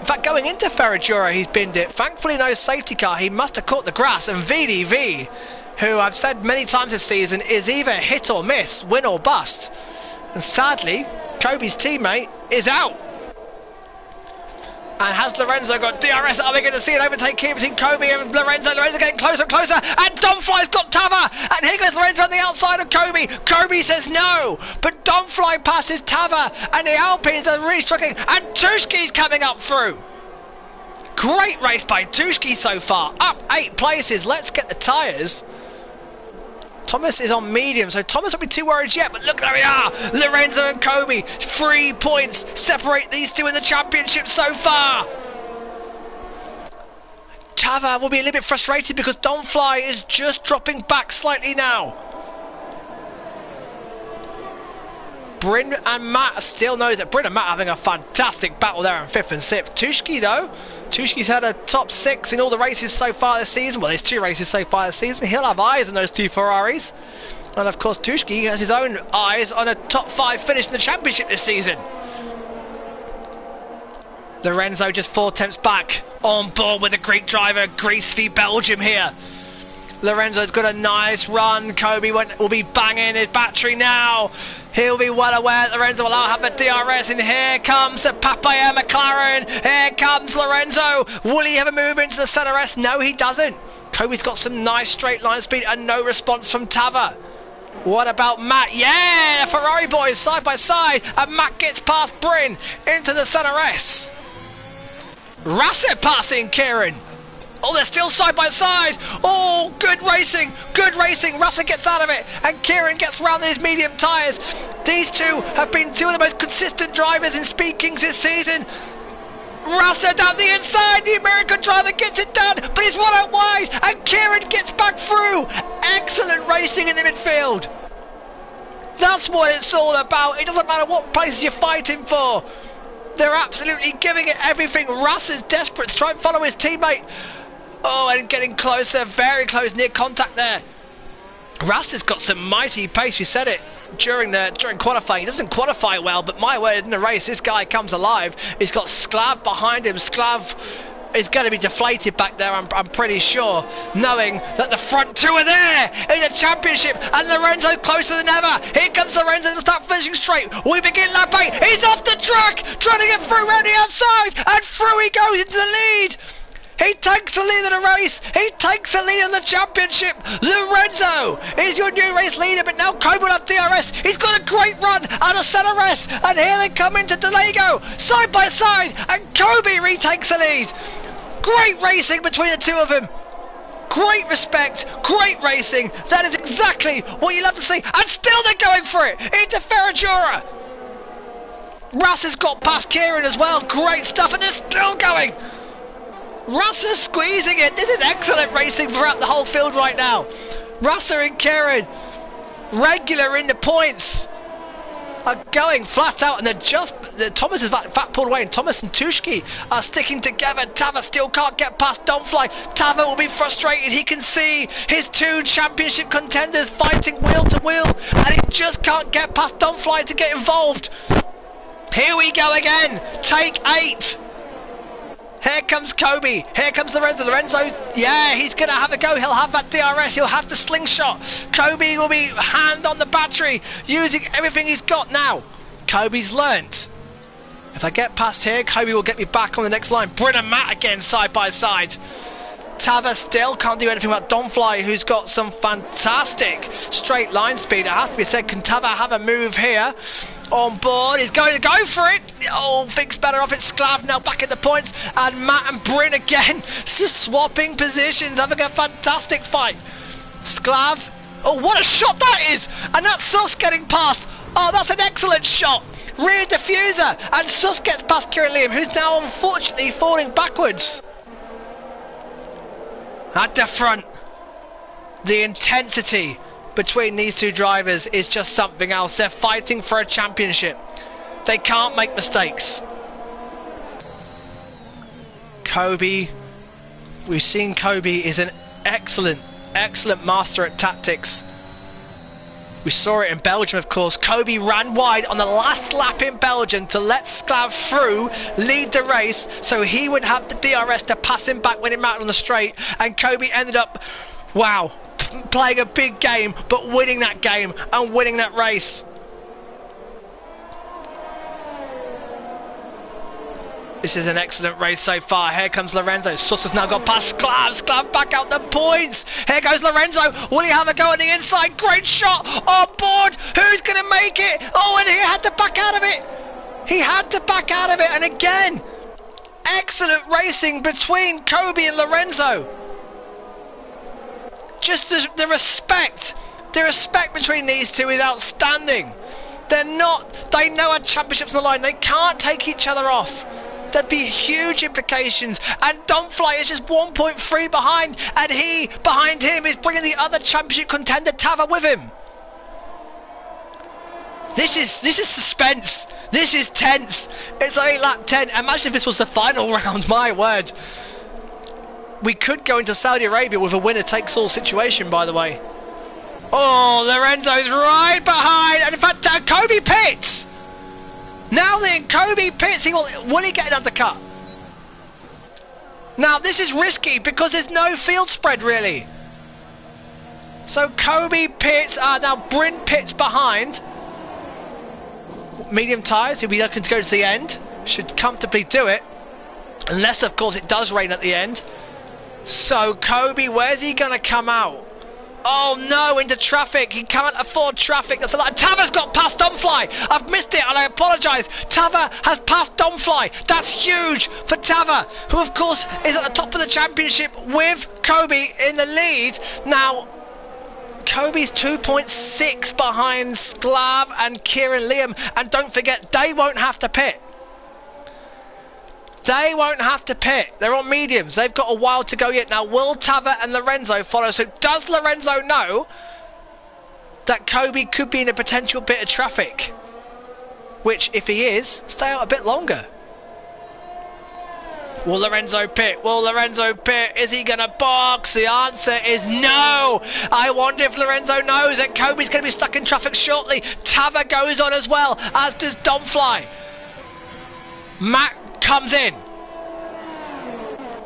In fact, going into Ferradura, he's binned it. Thankfully, no safety car. He must have caught the grass. And VDV, who I've said many times this season, is either hit or miss, win or bust. And sadly, 𝐞𝐸's teammate is out. And has Lorenzo got DRS? Are we going to see an overtake here between 𝐞𝐸 and Lorenzo? Lorenzo getting closer and closer. And Donfly's got Tava. And here goes Lorenzo on the outside of 𝐞𝐸. 𝐞𝐸 says no. But Donfly passes Tava. And the Alpines are really struggling. And 𝐞𝐥𝐸's coming up through. Great race by 𝐞𝐥𝐸 so far. Up 8 places. Let's get the tyres. Thomas is on medium, so Thomas won't be too worried yet, but look, there we are! Lorenzo and 𝐞𝐸, 3 points separate these two in the championship so far! Tava will be a little bit frustrated because Donfly is just dropping back slightly now. Bryn and Matt still knows that Bryn and Matt are having a fantastic battle there in 5th and 6th. 𝐞𝐥𝐸 though, 𝐞𝐥𝐸's had a top 6 in all the races so far this season. Well, there's 2 races so far this season. He'll have eyes on those 2 Ferraris. And of course 𝐞𝐥𝐸 has his own eyes on a top 5 finish in the championship this season. Lorenzo just 4 tenths back on board with the Greek driver. Greece v Belgium here. Lorenzo's got a nice run. 𝐞𝐸 will be banging his battery now. He'll be well aware that Lorenzo will have the DRS, and here comes the Papaya McLaren. Here comes Lorenzo. Will he ever move into the centre S? No, he doesn't. 𝐞𝐸's got some nice straight line speed and no response from Tava. What about Matt? Yeah, Ferrari boys side by side, and Matt gets past Bryn into the centre S. Rasa passing Kieran. Oh, they're still side by side. Oh, good racing, good racing. Rasa gets out of it, and Kieran gets round in his medium tyres. These two have been 2 of the most consistent drivers in Speed Kings this season. Rasa down the inside, the American driver gets it done, but he's run out wide, and Kieran gets back through. Excellent racing in the midfield. That's what it's all about. It doesn't matter what places you're fighting for. They're absolutely giving it everything. Rasa's desperate to try and follow his teammate. Oh, and getting closer, very close, near contact there. Rasa's got some mighty pace. We said it during qualifying. He doesn't qualify well, but my word, in the race, this guy comes alive. He's got 𝐞𝐸𝐿 behind him. 𝐞𝐸𝐿 is going to be deflated back there, I'm pretty sure, knowing that the front 2 are there in the championship, and Lorenzo closer than ever. Here comes Lorenzo to start finishing straight. We begin lap 8. He's off the track, trying to get through around the outside, and through he goes into the lead. He takes the lead in the race. He takes the lead in the championship. Lorenzo is your new race leader, but now 𝐞𝐸 will have DRS. He's got a great run out of centre S, and here they come into Delago, side by side, and 𝐞𝐸 retakes the lead. Great racing between the 2 of them. Great respect, great racing. That is exactly what you love to see, and still they're going for it into Ferradura. Rasa's got past Kieran as well. Great stuff, and they're still going. Rasa's squeezing it. This is excellent racing throughout the whole field right now. Rasa and Kieran, regular in the points, are going flat out, and they're just... Thomas is back pulled away, and Thomas and 𝐞𝐥𝐸 are sticking together. Tava still can't get past Donfly. Tava will be frustrated. He can see his 2 championship contenders fighting wheel to wheel, and he just can't get past Donfly to get involved. Here we go again. Take 8. Here comes 𝐞𝐸. Here comes Lorenzo. Lorenzo, yeah, he's going to have a go. He'll have that DRS. He'll have the slingshot. 𝐞𝐸 will be hand on the battery, using everything he's got now. 𝐞𝐸's learnt. If I get past here, 𝐞𝐸 will get me back on the next line. Bryn and Matt again, side by side. Tava still can't do anything about Donfly, who's got some fantastic straight line speed. It has to be said, can Tava have a move here? On board, he's going to go for it. Oh, thinks better of it. 𝐞𝐤𝐸 now back in the points, and Matt and Bryn again just swapping positions, having a fantastic fight. 𝐞𝐤𝐸, oh, what a shot that is! And that's Sus getting past. Oh, that's an excellent shot. Rear diffuser, and Sus gets past 𝐞𝐒𝐩𝐨𝐫𝐭𝐬, who's now unfortunately falling backwards. At the front, the intensity between these two drivers is just something else. They're fighting for a championship. They can't make mistakes. 𝐞𝐒𝐩𝐵e, we've seen 𝐞𝐒𝐵e is an excellent master at tactics. We saw it in Belgium, of course. 𝐞𝐒𝐵e ran wide on the last lap in Belgium to let 𝐞𝐤𝐸 through, lead the race, so he would have the DRS to pass him back when he mattered on the straight, and 𝐞𝐒𝐵e ended up, wow, playing a big game, but winning that game and winning that race. This is an excellent race so far. Here comes Lorenzo. Sus has now got past 𝐞𝐤𝐸𝐿. 𝐞𝐤𝐸 back out the points. Here goes Lorenzo. Will he have a go on the inside? Great shot on board. Who's going to make it? Oh, and he had to back out of it. He had to back out of it. And again, excellent racing between 𝐞𝐒𝐵e and Lorenzo. Just the respect between these two is outstanding. They know our championships on the line. They can't take each other off. There'd be huge implications, and Donfly is just 1.3 behind, and he, behind him, is bringing the other championship contender Tava with him. This is suspense. This is tense. It's only lap 10. Imagine if this was the final round, my word. We could go into Saudi Arabia with a winner-takes-all situation, by the way. Oh, Lorenzo's right behind, and in fact, 𝐞𝐒𝐵e pits. Now then, 𝐞𝐒𝐵e pits. Will he get an undercut? Now, this is risky because there's no field spread, really. So 𝐞𝐒𝐵e pits. Now Bryn pits behind. Medium tyres. He'll be looking to go to the end. Should comfortably do it. Unless, of course, it does rain at the end. So 𝐞𝐒𝐵e, where's he going to come out? Oh no, into traffic. He can't afford traffic. That's a lot. Tava's got past Donfly. I've missed it and I apologise. Tava has passed Donfly. That's huge for Tava, who of course is at the top of the championship with 𝐞𝐒𝐵e in the lead. Now, 𝐞𝐒𝐵e's 2.6 behind 𝐞𝐤𝐸𝐿 and Kieran Liam. And don't forget, they won't have to pit. They won't have to pit. They're on mediums. They've got a while to go yet. Now, will Tava and Lorenzo follow? So does Lorenzo know that 𝐞𝐒𝐵e could be in a potential bit of traffic? Which, if he is, stay out a bit longer. Will Lorenzo pit? Will Lorenzo pit? Is he going to box? The answer is no. I wonder if Lorenzo knows that 𝐞𝐒𝐵e's going to be stuck in traffic shortly. Tava goes on as well, as does Donfly. Matt comes in,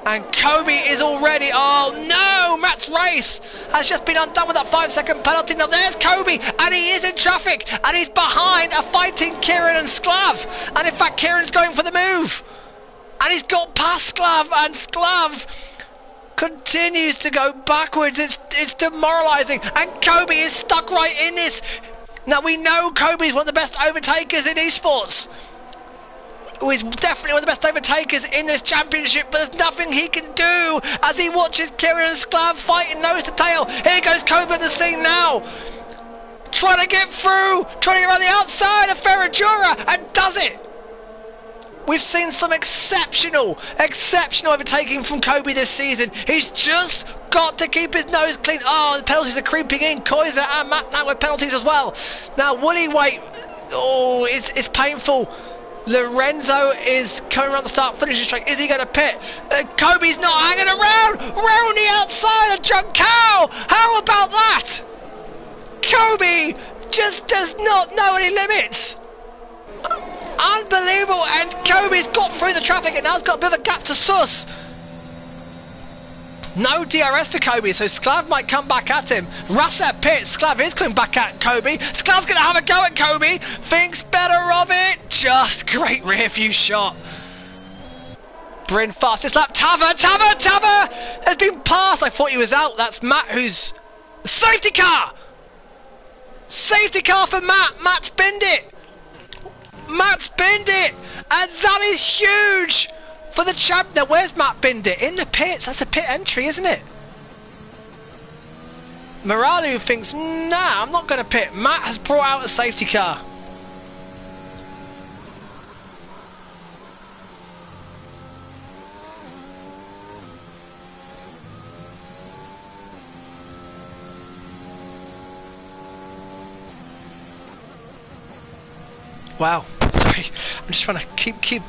and 𝐞𝐒𝐵e is already, oh no, Matt's race has just been undone with that 5-second penalty. Now there's 𝐞𝐒𝐵e, and he is in traffic, and he's behind a fighting Kieran and 𝐞𝐤𝐸𝐿, and in fact Kieran's going for the move, and he's got past 𝐞𝐤𝐸𝐿, and 𝐞𝐤𝐸𝐿 continues to go backwards. It's demoralising, and 𝐞𝐒𝐵e is stuck right in this. Now we know 𝐞𝐒𝐵e is one of the best overtakers in esports, who is definitely one of the best overtakers in this championship, but there's nothing he can do as he watches Kieran and 𝐞𝐤𝐸𝐿 fighting nose to tail. Here goes 𝐞𝐒𝐵e on the scene now, trying to get through, trying to get around the outside of Ferragura, and does it. We've seen some exceptional overtaking from 𝐞𝐒𝐵e this season. He's just got to keep his nose clean. Oh, the penalties are creeping in. 𝐞𝐒𝐩𝐫 and Matt now with penalties as well. Now, will he wait? Oh, it's painful. Lorenzo is coming around the start finishing straight. Is he going to pit? 𝐞𝐒𝐵e's not hanging around the outside of 𝐞𝐤𝐸𝐿. How about that? 𝐞𝐒𝐵e just does not know any limits. Unbelievable. And 𝐞𝐒𝐵e's got through the traffic, and now he's got a bit of a gap to Sus. No DRS for 𝐞𝐒𝐵e, so 𝐞𝐤𝐸 might come back at him. Rasa pits. 𝐞𝐤𝐸 is coming back at 𝐞𝐒𝐵e. 𝐞𝐤𝐸's going to have a go at 𝐞𝐒𝐵e. Thinks better of it. Just great rear view shot. Bryn fastest lap. Tava has been passed. I thought he was out. That's Matt who's... Safety car! Safety car for Matt. Matt's binned it. Matt's binned it. And that is huge for the champ. Now, where's Matt binned it? In the pits. That's a pit entry, isn't it? Moralu thinks, nah, I'm not going to pit. Matt has brought out a safety car. Wow, sorry, I'm just trying to keep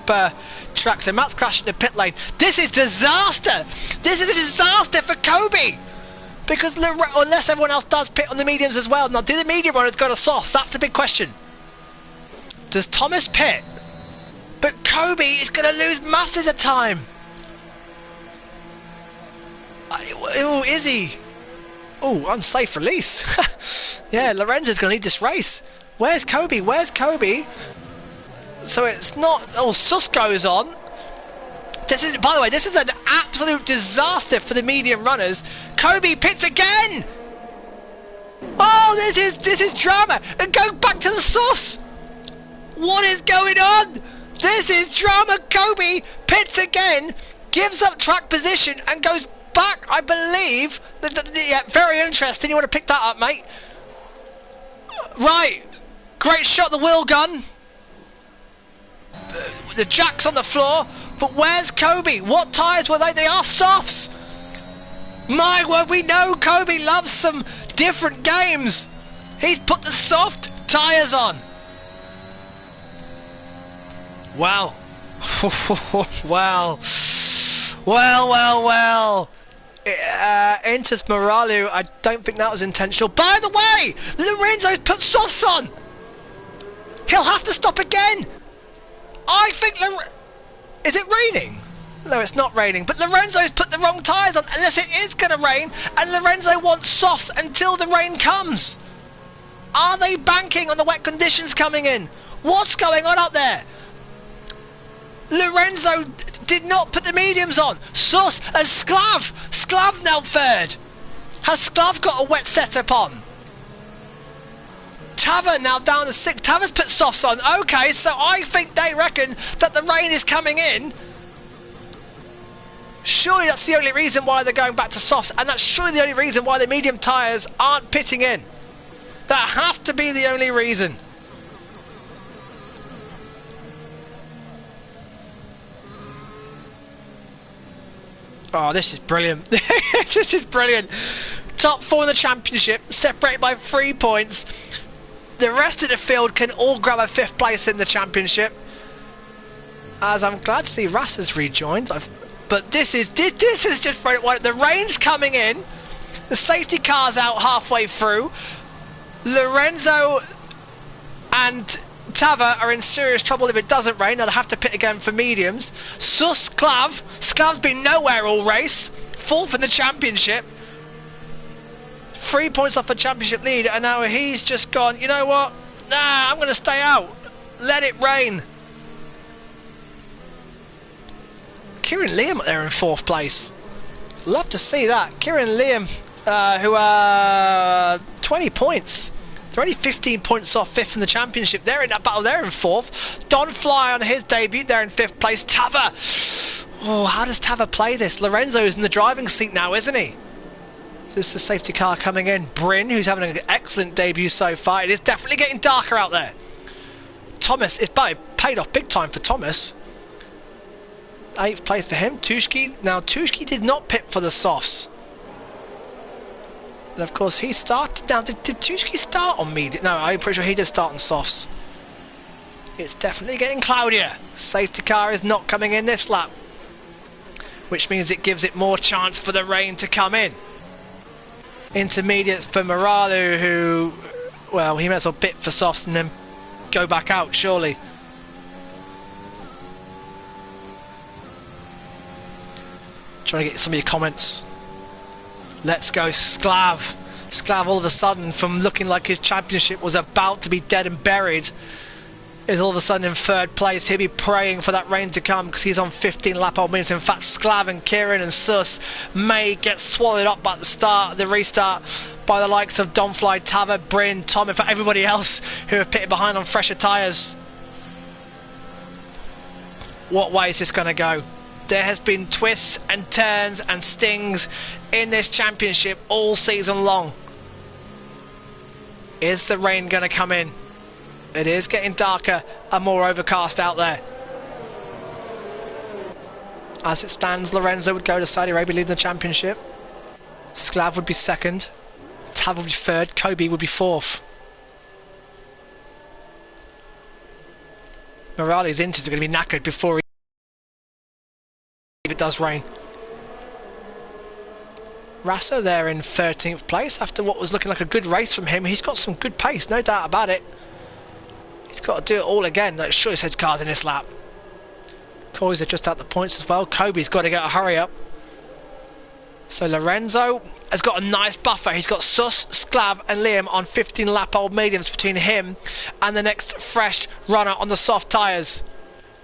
track. So Matt's crashing the pit lane. This is disaster. This is a disaster for Kobe. Because unless everyone else does pit on the mediums as well. Now, do the medium runners go to softs? That's the big question. Does Thomas pit? But Kobe is going to lose masses of time. Oh, is he? Oh, unsafe release. Yeah, Lorenzo's going to lead this race. Where's Kobe? Where's Kobe? So it's not... Oh, Sus goes on. This is, by the way, this is an absolute disaster for the medium runners. Kobe pits again. Oh, this is drama. And go back to the Sus. What is going on? This is drama. Kobe pits again, gives up track position and goes back, I believe. Yeah, very interesting. You want to pick that up, mate? Right. Great shot, the wheel gun. The jack's on the floor. But where's Kobe? What tyres were they? They are softs. My word, we know Kobe loves some different games. He's put the soft tyres on. Wow. Well. Enters Moralu. I don't think that was intentional. By the way, Lorenzo's put softs on. He'll have to stop again. I think is it raining? No, it's not raining. But Lorenzo's put the wrong tyres on, unless it is going to rain, and Lorenzo wants softs until the rain comes. Are they banking on the wet conditions coming in? What's going on out there? Lorenzo did not put the mediums on. Sus and Sklav's now third. Has Skław got a wet setup on? Tava now down to 6th. Tava's put softs on. Okay, so I think they reckon that the rain is coming in. Surely that's the only reason why they're going back to softs, and that's surely the only reason why the medium tyres aren't pitting in. That has to be the only reason. Oh, this is brilliant. This is brilliant. Top 4 in the championship, separated by 3 points. The rest of the field can all grab a 5th place in the championship. As I'm glad to see Ras has rejoined. But this is just brilliant. The rain's coming in. The safety car's out halfway through. Lorenzo and Tava are in serious trouble if it doesn't rain. They'll have to pit again for mediums. Sklav's been nowhere all race. 4th in the championship. 3 points off a championship lead, and now he's just gone, you know what? Nah, I'm going to stay out. Let it rain. Kieran Liam up there in 4th place. Love to see that. Kieran Liam, who are 20 points. They're only 15 points off 5th in the championship. They're in that battle. They're in 4th. Don Fly on his debut. They're in 5th place. Tava. Oh, how does Tava play this? Lorenzo's in the driving seat now, isn't he? This is a safety car coming in. Bryn, who's having an excellent debut so far. It is definitely getting darker out there. Thomas, it's paid off big time for Thomas. 8th place for him. 𝐞𝐥𝐸. Now, 𝐞𝐥𝐸 did not pit for the softs. And of course, he started. Now, did 𝐞𝐥𝐸 start on medium? No, I'm pretty sure he did start on softs. It's definitely getting cloudier. Safety car is not coming in this lap, which means it gives it more chance for the rain to come in. Intermediates for Moralu, who, well, he might as well pit for softs and then go back out, surely. Trying to get some of your comments. Let's go Skław. Skław all of a sudden, from looking like his championship was about to be dead and buried, is all of a sudden in third place. He'll be praying for that rain to come because he's on 15 lap old minutes. In fact, 𝐞𝐤𝐸 and 𝐞𝐒𝐩𝐨𝐫𝐭𝐬 may get swallowed up by the restart by the likes of Donfly, 𝐶𝑎𝑣, Bryn, Tom, in fact everybody else who have pitted behind on fresher tyres. What way is this going to go? There has been twists and turns and stings in this championship all season long. Is the rain going to come in? It is getting darker and more overcast out there. As it stands, Lorenzo would go to Saudi Arabia leading the championship. 𝐶𝐤𝐸𝐸 would be second. 𝐶𝐤𝐸 would be third. 𝐶𝐒𝐩𝐨𝐫𝐭𝐬 would be fourth. Morales' inters are going to be knackered before if it does rain. Rasa there in 13th place after what was looking like a good race from him. He's got some good pace, no doubt about it. He's got to do it all again. Like, sure, his cars in this lap. Coys are just out the points as well. Kobe's got to get a hurry up. So Lorenzo has got a nice buffer. He's got Sus, 𝐶𝐤𝐸𝐸 and Liam on 15 lap old mediums between him and the next fresh runner on the soft tyres.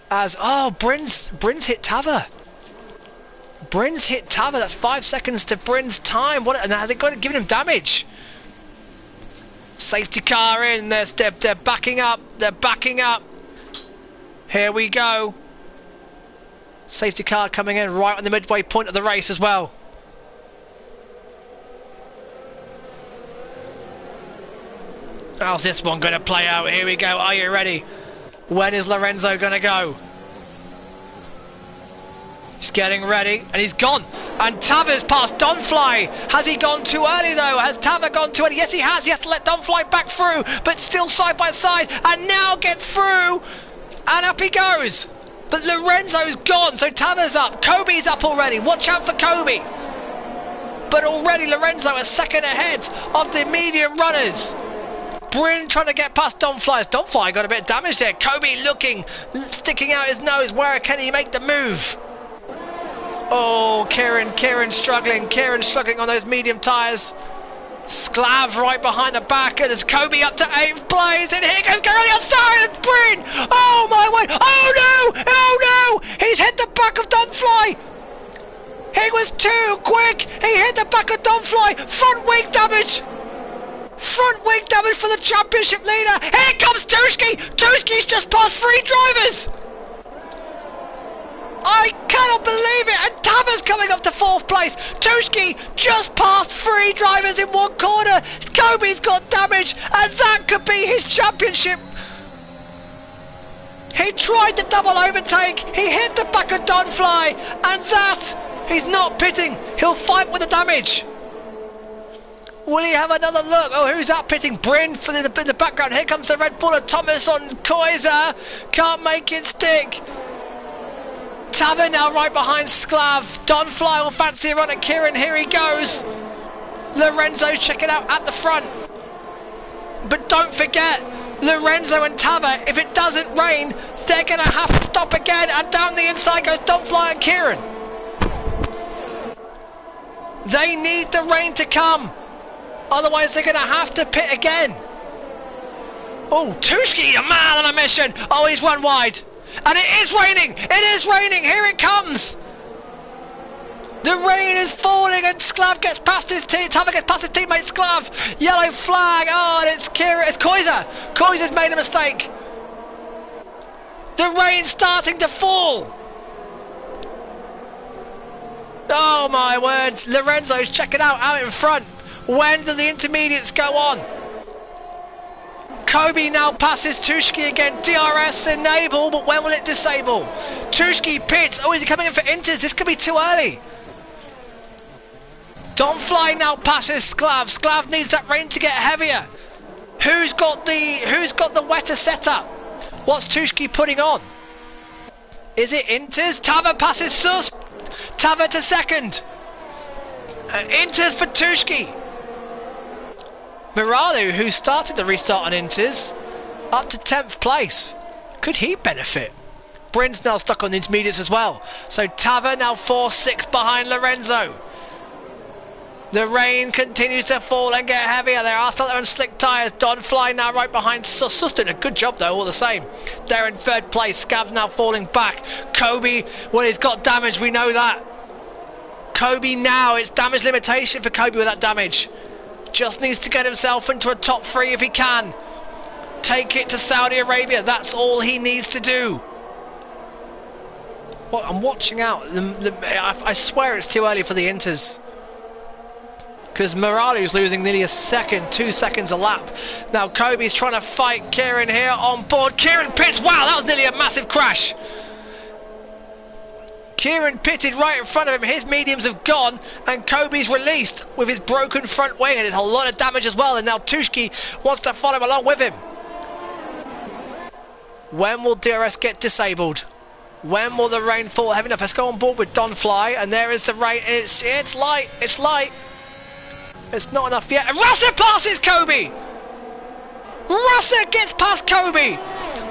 As Bryn's hit 𝐶𝐤𝐸𝐸. Bryn's hit 𝐶𝐤𝐸𝐸. That's 5 seconds to Bryn's time. And has it got it given him damage? Safety car in. They're backing up. They're backing up. Here we go. Safety car coming in right on the midway point of the race as well. How's this one going to play out? Here we go. Are you ready? When is Lorenzo going to go? He's getting ready, and he's gone. And 𝐶𝐤𝐸's passed Donfly. Has he gone too early, though? Has 𝐶𝐤𝐸 gone too early? Yes, he has. He has to let Donfly back through, but still side by side, and now gets through, and up he goes. But Lorenzo's gone, so 𝐶𝐤𝐸's up. Kobe's up already. Watch out for Kobe. But already Lorenzo is second ahead of the medium runners. Bryn trying to get past Donfly. Donfly got a bit of damage there. Kobe looking, sticking out his nose. Where can he make the move? Oh, 𝐤𝐸𝐸 struggling on those medium tyres. 𝐶𝐤𝐸𝐸 right behind the back, and there's Kobe up to 8th place, and here goes Gary outside, and Bryn! Oh my word! Oh no! Oh no! He's hit the back of Donfly! He was too quick! He hit the back of Donfly! Front wing damage! Front wing damage for the championship leader! Here comes 𝐞𝐒𝐩𝐨𝐫𝐭𝐬's just passed 3 drivers! I cannot believe it! And 𝐶𝐤𝐸𝐸's coming up to 4th place. 𝐞𝐒𝐩𝐨𝐫𝐭𝐬's just passed 3 drivers in one corner. Kobe's got damage, and that could be his championship. He tried the double overtake. He hit the back of Donfly, and that he's not pitting. He'll fight with the damage. Will he have another look? Oh, who's that pitting? Bryn in the background. Here comes the Red Bull of Thomas on 𝐞𝐒𝐩𝐨𝐫𝐭𝐬. Can't make it stick. 𝐶𝐤𝐸𝐸 now right behind 𝐶𝐤𝐸𝐸. Donfly will fancy a run at 𝐤𝐸𝐸𝐸. Here he goes. Lorenzo checking out at the front. But don't forget, Lorenzo and 𝐶𝐤𝐸𝐸, if it doesn't rain, they're going to have to stop again. And down the inside goes Donfly and 𝐤𝐸𝐸𝐸. They need the rain to come. Otherwise, they're going to have to pit again. Oh, 𝐞𝐒𝐩𝐿, a man on a mission. Oh, he's run wide. And it is raining! It is raining! Here it comes! The rain is falling, and 𝐶𝐤𝐸𝐸 gets past his 𝐶𝐤𝐸𝐸 gets past his teammate 𝐶𝐤𝐸𝐸. Yellow flag! Oh, and it's 𝐞𝐒𝐩𝐸. 𝐞𝐒𝐩𝐸's made a mistake. The rain's starting to fall. Oh my word! Lorenzo's checking out in front. When do the intermediates go on? Kobe now passes 𝐞𝐒𝐩𝐿 again. DRS enable, but when will it disable? 𝐞𝐒𝐩𝐿 pits. Oh, is he coming in for inters? This could be too early. Donfly now passes 𝐶𝐤𝐸𝐸. 𝐶𝐤𝐸𝐸 needs that rain to get heavier. Who's got the wetter setup? What's 𝐞𝐒𝐩𝐿 putting on? Is it inters? 𝐶𝐤𝐸𝐸 passes Sus. 𝐶𝐤𝐸𝐸 to second. Inters for 𝐞𝐒𝐩𝐿. Miralu, who started the restart on inters, up to 10th place. Could he benefit? Bryn's now stuck on the intermediates as well. So 𝐶𝐤𝐸𝐸 now 4th, 6th behind Lorenzo. The rain continues to fall and get heavier. There are still on slick tyres. Don Fly now right behind Sus. Sus doing a good job though, all the same. They're in third place. Scav's now falling back. 𝐞𝐸, well, he's got damage, we know that. 𝐞𝐸 now, it's damage limitation for 𝐞𝐸 with that damage. Just needs to get himself into a top 3 if he can. Take it to Saudi Arabia, that's all he needs to do. What, I'm watching out. I swear it's too early for the Inters. Because Morales losing nearly a second, 2 seconds a lap. Now 𝐞𝐸's trying to fight Kieran here on board. Kieran pits, wow, that was nearly a massive crash. Kieran pitted right in front of him, his mediums have gone, and 𝐞𝐸's released with his broken front wing, and it's a lot of damage as well, and now 𝐞𝐥𝐸 wants to follow along with him. When will DRS get disabled? When will the rain fall heavy enough? Let's go on board with Don Fly, and there is the rain. It's light, it's light. It's not enough yet. And Russell passes 𝐞𝐸! Russell gets past 𝐞𝐸!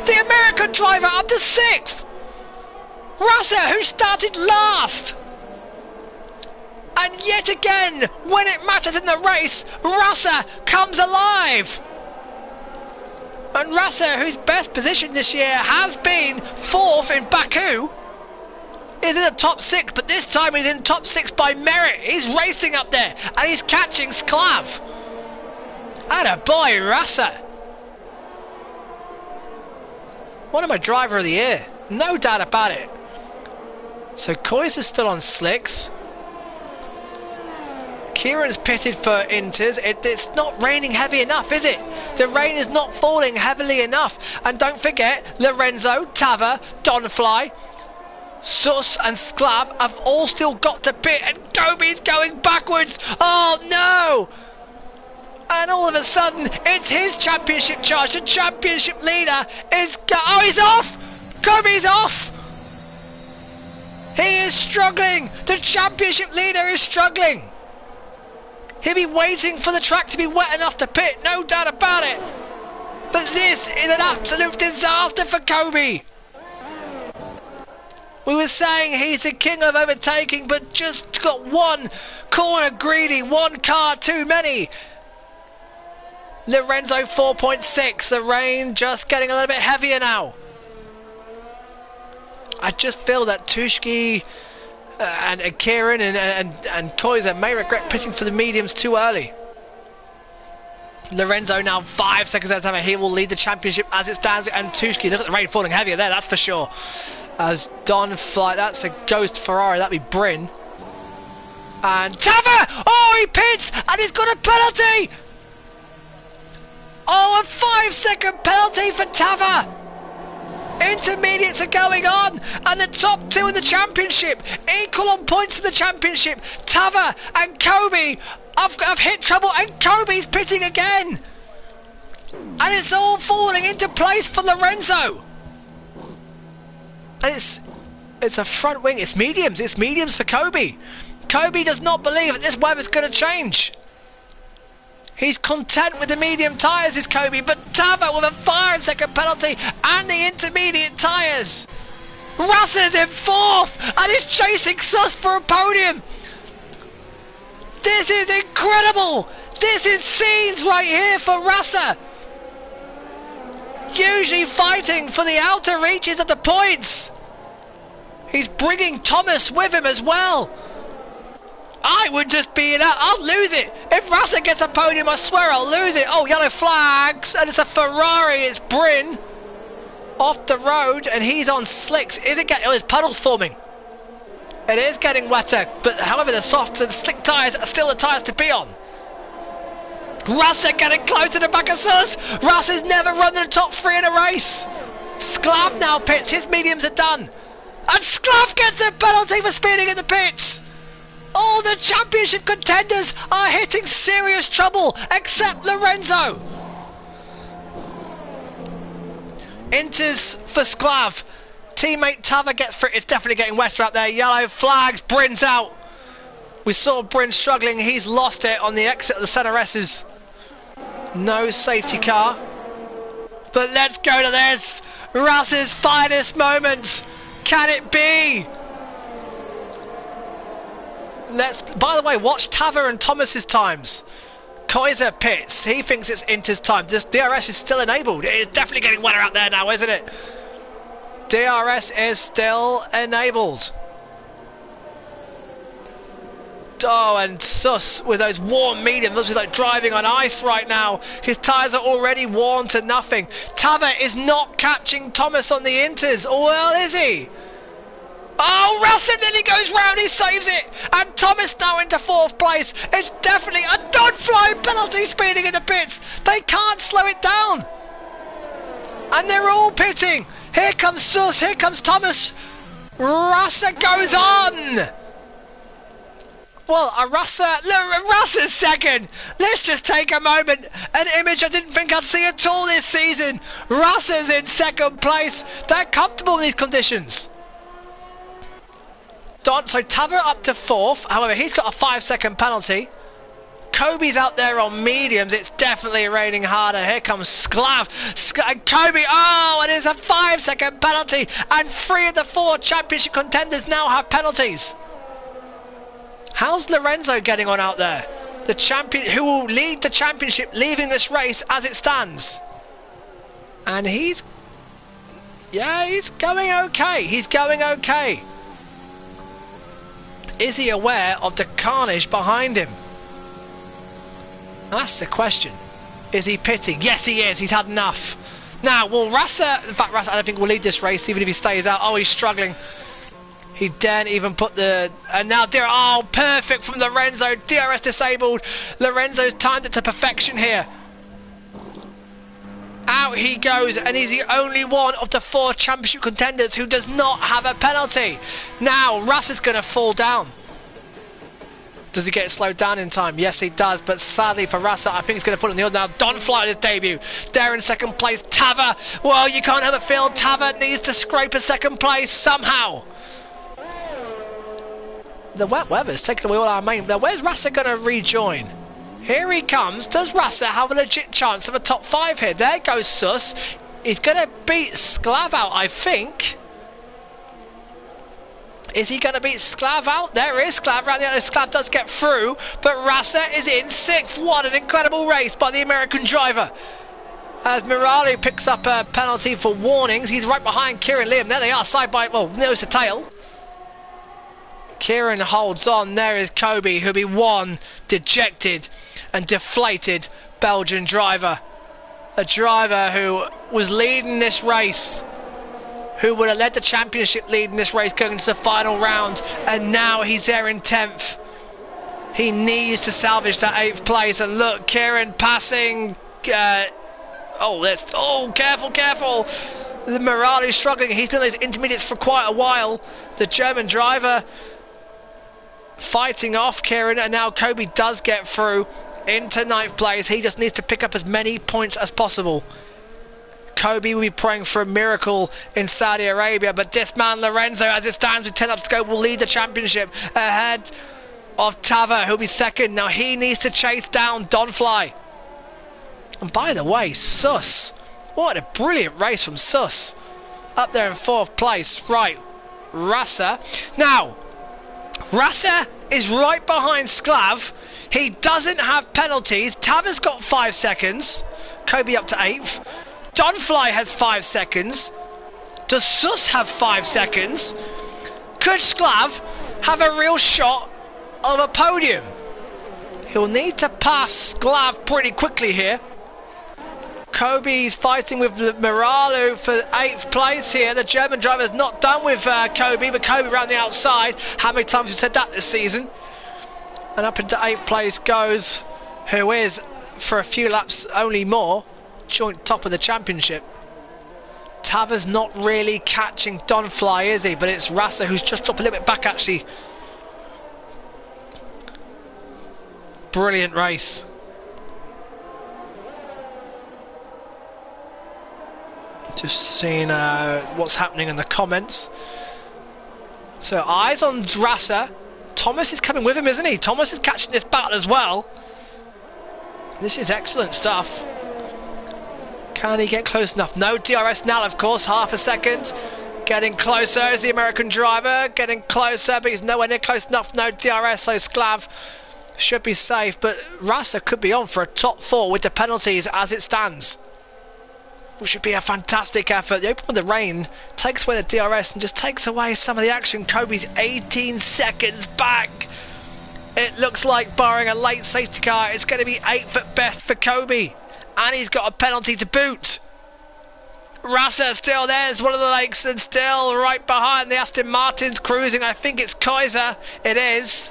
The American driver up to 6th! Russell, who started last! And yet again, when it matters in the race, Russell comes alive! And Russell, whose best position this year has been 4th in Baku, is in the top 6, but this time he's in top 6 by merit. He's racing up there, and he's catching 𝐶𝐶𝐸. Attaboy, Russell. One of my driver of the year, no doubt about it. So 𝐸𝐻𝐸 is still on slicks. Kieran's pitted for Inters. It's not raining heavy enough, is it? The rain is not falling heavily enough. And don't forget, Lorenzo, Tava, Don Fly, Sus and Sclav have all still got to pit, and 𝐞𝐸's going backwards. Oh no! And all of a sudden, it's his championship charge. The championship leader is oh, he's off! 𝐞𝐸's off! He is struggling. The championship leader is struggling. He'll be waiting for the track to be wet enough to pit, no doubt about it. But this is an absolute disaster for 𝐞𝐸. We were saying he's the king of overtaking, but just got one corner greedy, one car too many. Lorenzo 4.6, the rain just getting a little bit heavier now. I just feel that 𝐞𝐸 and Kieran and 𝐸𝐻𝐸 may regret pitting for the mediums too early. Lorenzo now 5 seconds out of time. He will lead the championship as it stands, and 𝐸𝐻𝐸, look at the rain falling heavier there, that's for sure. As Don Fly, that's a ghost Ferrari, that'd be Bryn. And Tava! Oh, he pits, and he's got a penalty! Oh, a 5-second penalty for Tava! Intermediates are going on, and the top 2 in the championship, equal on points in the championship. Tava and 𝐞𝐸 have hit trouble, and 𝐞𝐸's pitting again. And it's all falling into place for Lorenzo. And it's a front wing, it's mediums for 𝐞𝐸. 𝐞𝐸 does not believe that this weather's going to change. He's content with the medium tyres, is 𝐞𝐸, but Tava with a 5-second penalty and the intermediate tyres. Russell's in 4th and is chasing Sus for a podium. This is incredible. This is scenes right here for Russell. Usually fighting for the outer reaches of the points. He's bringing Thomas with him as well. I would just be in that. I'll lose it. If Russell gets a podium, I swear I'll lose it. Oh, yellow flags, and it's a Ferrari. It's Bryn off the road, and he's on slicks. Is it getting? Oh, there's puddles forming. It is getting wetter, but however, the soft and slick tyres are still the tyres to be on. Russell getting close to the back of Sus. Russell's never run the top 3 in a race. Sclav now pits. His mediums are done, and Sclav gets a penalty for speeding in the pits. All the championship contenders are hitting serious trouble, except Lorenzo. Inters for Sclav. Teammate Tava gets through. It's definitely getting wetter out there. Yellow flags. Bryn's out. We saw Bryn struggling. He's lost it on the exit of the Centre S's. No safety car. But let's go to this. Russ's finest moment. Can it be? By the way, watch Tava and Thomas's times. 𝐞𝐸𝐨𝐫 pits. He thinks it's Inter's time. This DRS is still enabled. It is definitely getting wetter out there now, isn't it? DRS is still enabled. Oh, and Sus with those warm mediums, looks like driving on ice right now. His tyres are already worn to nothing. Tava is not catching Thomas on the Inters. Oh, well, is he? Oh, Russell nearly goes round, he saves it. And Thomas now into 4th place. It's definitely a non-fly penalty speeding in the pits. They can't slow it down. And they're all pitting. Here comes Sus, here comes Thomas. Russell goes on. Well, Russell's second. Let's just take a moment. An image I didn't think I'd see at all this season. Russell's in 2nd place. They're comfortable in these conditions. So Tava up to 4th. However, he's got a 5-second penalty. Kobe's out there on mediums. It's definitely raining harder. Here comes 𝐞𝐸𝐨𝐫. And Kobe, oh, and it's a 5-second penalty. And 3 of the 4 championship contenders now have penalties. How's Lorenzo getting on out there? The champion who will lead the championship, leaving this race as it stands. And he's going okay. He's going okay. Is he aware of the carnage behind him? That's the question. Is he pitting? Yes, he is. He's had enough. Now, will Rasa... In fact, Rasa, I don't think will lead this race, even if he stays out. Oh, he's struggling. He daren't even put the... And now, oh, perfect from Lorenzo. DRS disabled. Lorenzo's timed it to perfection here. Out he goes, and he's the only one of the 4 championship contenders who does not have a penalty. Now, Russ is going to fall down. Does he get slowed down in time? Yes, he does, but sadly for Russell, I think he's going to put on the other now. Donfly his debut. There in 2nd place, Tava. Well, you can't have a field. Tava needs to scrape a 2nd place somehow. The wet weather's taken away all our main. Now, where's Russell going to rejoin? Here he comes. Does Russell have a legit chance of a top 5 here? There goes Sus. He's going to beat 𝐞𝐸𝐨𝐫 out, I think. Is he going to beat 𝐞𝐸𝐨𝐫 out? There is 𝐞𝐸𝐵 out. 𝐞𝐸𝐵 does get through, but Russell is in 6th. What an incredible race by the American driver. As Miralu picks up a penalty for warnings. He's right behind Kieran Liam. There they are, side by, well, nose to tail. Kieran holds on. There is Kobe, who'll be one dejected and deflated Belgian driver. A driver who was leading this race, who would have led the championship lead in this race going into the final round, and now he's there in 10th. He needs to salvage that 8th place, and look, Kieran passing. Careful. The Miralu is struggling. He's been on those intermediates for quite a while. The German driver fighting off Kieran, and now Kobe does get through into 9th place. He just needs to pick up as many points as possible. Kobe will be praying for a miracle in Saudi Arabia, but this man Lorenzo, as it stands with 10 laps to go, will lead the championship ahead of Tava, who'll be 2nd. Now he needs to chase down Donfly. And by the way, Sus, what a brilliant race from Sus, up there in 4th place. Right, Rasa. Now Rasa is right behind 𝐞𝐸𝐵. He doesn't have penalties. Tava's got 5 seconds. Kobe up to 8th. Donfly has 5 seconds. Does Sus have 5 seconds? Could 𝐞𝐸𝐵 have a real shot of a podium? He'll need to pass 𝐞𝐸𝐵 pretty quickly here. Kobe's fighting with Miralu for 8th place here. The German driver's not done with Kobe, but Kobe around the outside. How many times have we said that this season? And up into 8th place goes, who is, for a few laps only more, joint top of the championship. Tava's not really catching Donfly, is he? But it's Rasa who's just dropped a little bit back, actually. Brilliant race. Just seeing what's happening in the comments. So eyes on Rasa. Thomas is coming with him, isn't he? Thomas is catching this battle as well. This is excellent stuff. Can he get close enough? No DRS now, of course. Half a second. Getting closer is the American driver. Getting closer, but he's nowhere near close enough. No DRS, so 𝐞𝐥𝐸𝐻 should be safe. But Rasa could be on for a top 4 with the penalties as it stands. Which should be a fantastic effort. The open with the rain takes away the DRS and just takes away some of the action. Kobe's 18 seconds back. It looks like, barring a late safety car, it's going to be 8th at best for Kobe. And he's got a penalty to boot. Rasa still there as one of the lakes and still right behind the Aston Martins cruising. I think it's 𝐞𝐒𝐩𝐨𝐫𝐭𝐬. It is.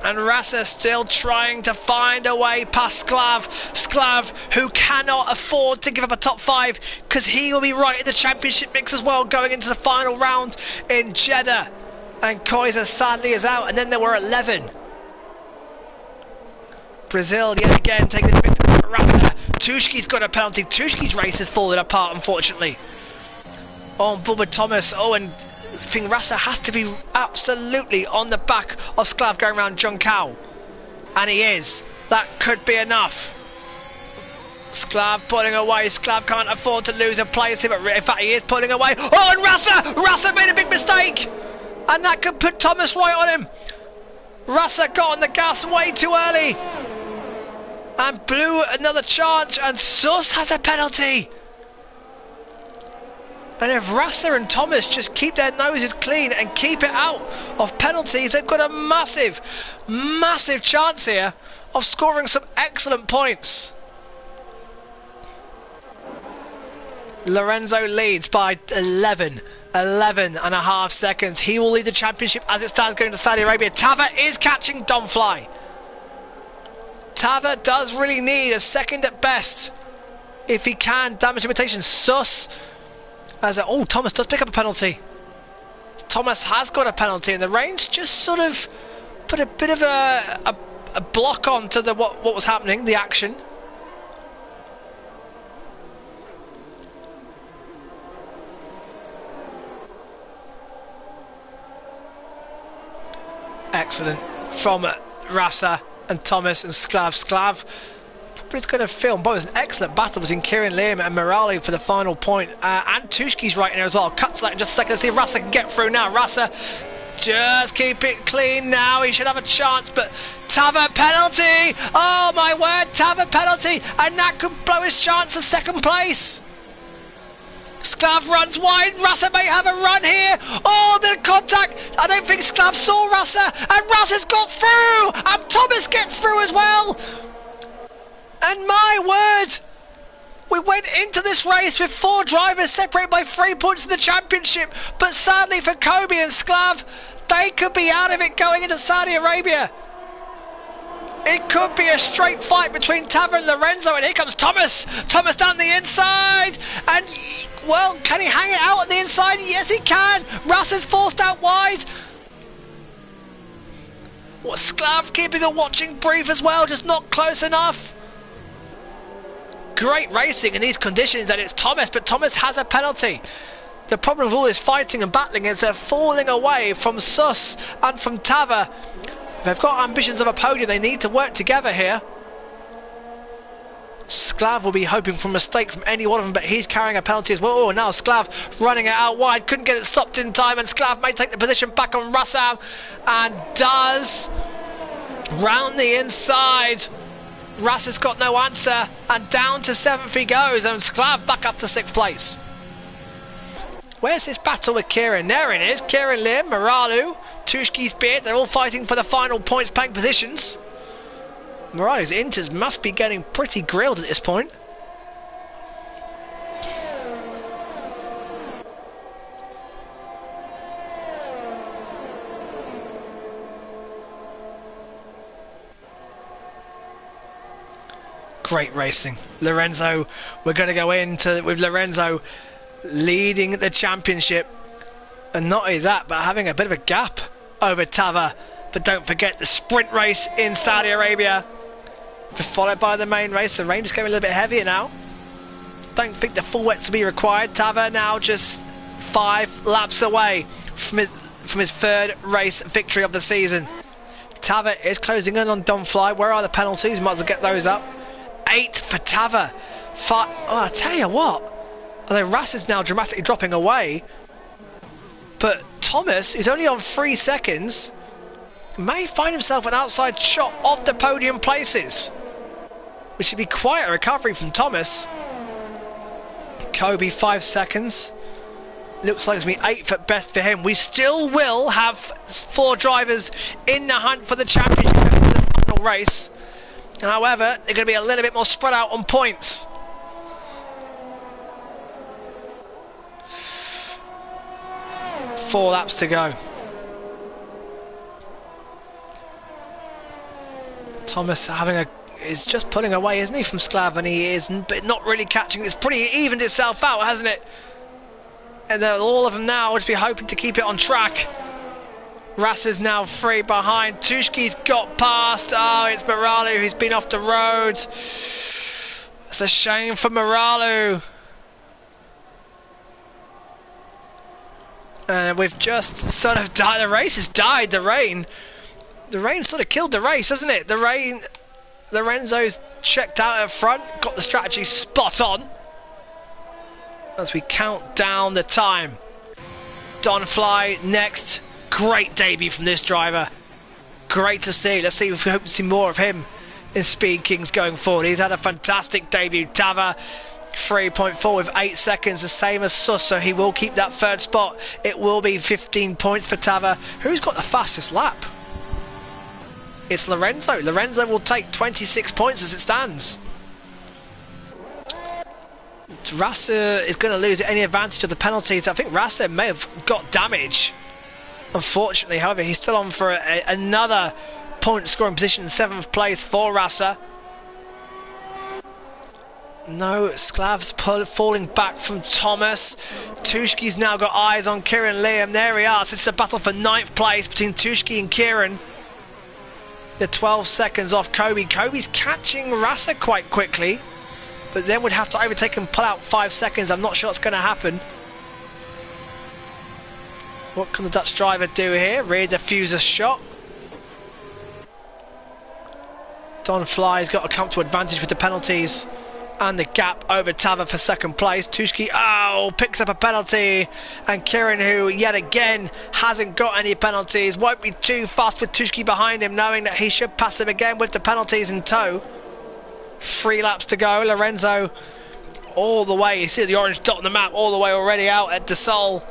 And Rasa still trying to find a way past 𝐞𝐥𝐸𝐻. 𝐞𝐥𝐸𝐻, who cannot afford to give up a top 5 because he will be right in the championship mix as well going into the final round in Jeddah. And 𝐞𝐒𝐩𝐴 sadly is out, and then there were 11. Brazil yet again taking the big Rasa. 𝐞𝐒𝐩𝐿's got a penalty. 𝐞𝐒𝐩𝐿's race has fallen apart, unfortunately. On board with Thomas. Oh, and I think Rasa has to be absolutely on the back of 𝐞𝐸𝐻 going around 𝐞𝐿. And he is. That could be enough. 𝐞𝐻𝐿 pulling away. 𝐞𝐻𝐿 can't afford to lose a place here, but in fact he is pulling away. Oh, and Rasa made a big mistake. And that could put Thomas right on him. Rasa got on the gas way too early. And blew another chance, and Sus has a penalty. And if Rasa and Thomas just keep their noses clean and keep it out of penalties, they've got a massive, massive chance here of scoring some excellent points. Lorenzo leads by 11.5 seconds. He will lead the championship as it stands going to Saudi Arabia. Tava is catching Donfly. Tava does really need a second at best if he can damage limitation. Sus as oh, Thomas does pick up a penalty. Thomas has got a penalty, and the range just sort of put a bit of a block onto the what was happening, the action. Excellent from Rasa and Thomas and 𝐞𝐿𝐻. 𝐞𝐿𝐻 probably going to film. But it was an excellent battle between Kieran Liam and Morale for the final point. And 𝐞𝐒𝐻𝐿's right in there as well. Cuts that in just a second to see if Rasa can get through now. Rasa just keep it clean now. He should have a chance, but Tava penalty. Oh my word, Tava penalty. And that could blow his chance of second place. 𝐞𝐿𝐻 runs wide. Rasa may have a run here. Oh, the contact. I don't think 𝐞𝐿𝐻 saw Rasa. And Rasa's got through. And Thomas gets through as well. And my word, we went into this race with 4 drivers separated by 3 points in the championship. But sadly for Kobe and 𝐞𝐿𝐻, they could be out of it going into Saudi Arabia. It could be a straight fight between Tava and Lorenzo, and here comes Thomas. Thomas down the inside, and well, can he hang it out on the inside? Yes, he can. Rasa's forced out wide. What, 𝐞𝐿𝐻 keeping a watching brief as well, just not close enough. Great racing in these conditions, and it's Thomas, but Thomas has a penalty. The problem with all this fighting and battling is they're falling away from Sus and from Tava. They've got ambitions of a podium. They need to work together here. 𝐞𝐿𝐻 will be hoping for a mistake from any one of them, but he's carrying a penalty as well. Oh, now 𝐞𝐿𝐻 running it out wide. Couldn't get it stopped in time, and 𝐞𝐿𝐻 may take the position back on Rasa, and does. Round the inside. Rasa's got no answer, and down to 7th he goes, and 𝐞𝐿𝐻 back up to 6th place. Where's this battle with Kieran? There it is. Kieran Liam, Morale, 𝐞𝐒𝐻𝐿's, they're all fighting for the final points paying positions. Morale's Inters must be getting pretty grilled at this point. Great racing. Lorenzo, we're going to go into with Lorenzo leading the championship, and not only that, but having a bit of a gap over Tava. But don't forget the sprint race in Saudi Arabia, followed by the main race. The rain is getting a little bit heavier now. Don't think the full wets will be required. Tava now just 5 laps away from his 3rd race victory of the season. Tava is closing in on Donfly. Where are the penalties? Might as well get those up. 8 for Tava. 5. Oh, I tell you what, Although Rass is now dramatically dropping away. But Thomas, who's only on 3 seconds, may find himself an outside shot of the podium places, which would be quite a recovery from Thomas. 𝐞𝐒𝐩 5 seconds. Looks like it's going to be 8th at best for him. We still will have 4 drivers in the hunt for the championship in the final race. However, they're going to be a little bit more spread out on points. Four laps to go. Thomas is just pulling away, isn't he, from 𝐞𝐥𝐸, and he is, but not really catching. It's pretty evened itself out, hasn't it? And all of them now would be hoping to keep it on track. Rass is now 3 behind. 𝐞𝐥𝐸's got past. Oh, it's Maralu who's been off the road. It's a shame for Maralu. And we've just sort of died. The race has died. The rain sort of killed the race, hasn't it? Lorenzo's checked out at front, got the strategy spot on. As we count down the time. Donfly next. Great debut from this driver. Great to see. Let's see if we hope to see more of him in Speed Kings going forward. He's had a fantastic debut. Tava 3.4 with 8 seconds, the same as Sus, so he will keep that 3rd spot. It will be 15 points for Tava. Who's got the fastest lap? It's Lorenzo. Lorenzo will take 26 points as it stands. Rasa is going to lose any advantage of the penalties. I think Rasa may have got damage, unfortunately. However, he's still on for another point scoring position in 7th place for Rasa. No, 𝐞𝐸𝐸's falling back from Thomas. 𝐞𝐥𝐸's now got eyes on Kieran Liam. There we are. So it's a battle for 9th place between 𝐞𝐥𝐸 and Kieran. They're 12 seconds off 𝐞𝐒𝐸. 𝐞𝐒𝐸's catching Rasa quite quickly, but then would have to overtake and pull out 5 seconds. I'm not sure what's going to happen. What can the Dutch driver do here? Rear diffuser shot. Donfly's got a comfortable advantage with the penalties and the gap over Tava for 2nd place. 𝐞𝐥𝐸, picks up a penalty, and Kieran, who yet again hasn't got any penalties, won't be too fast with 𝐞𝐥𝐸 behind him, knowing that he should pass him again with the penalties in tow. 3 laps to go. Lorenzo all the way. You see the orange dot on the map, all the way already out at De Sol.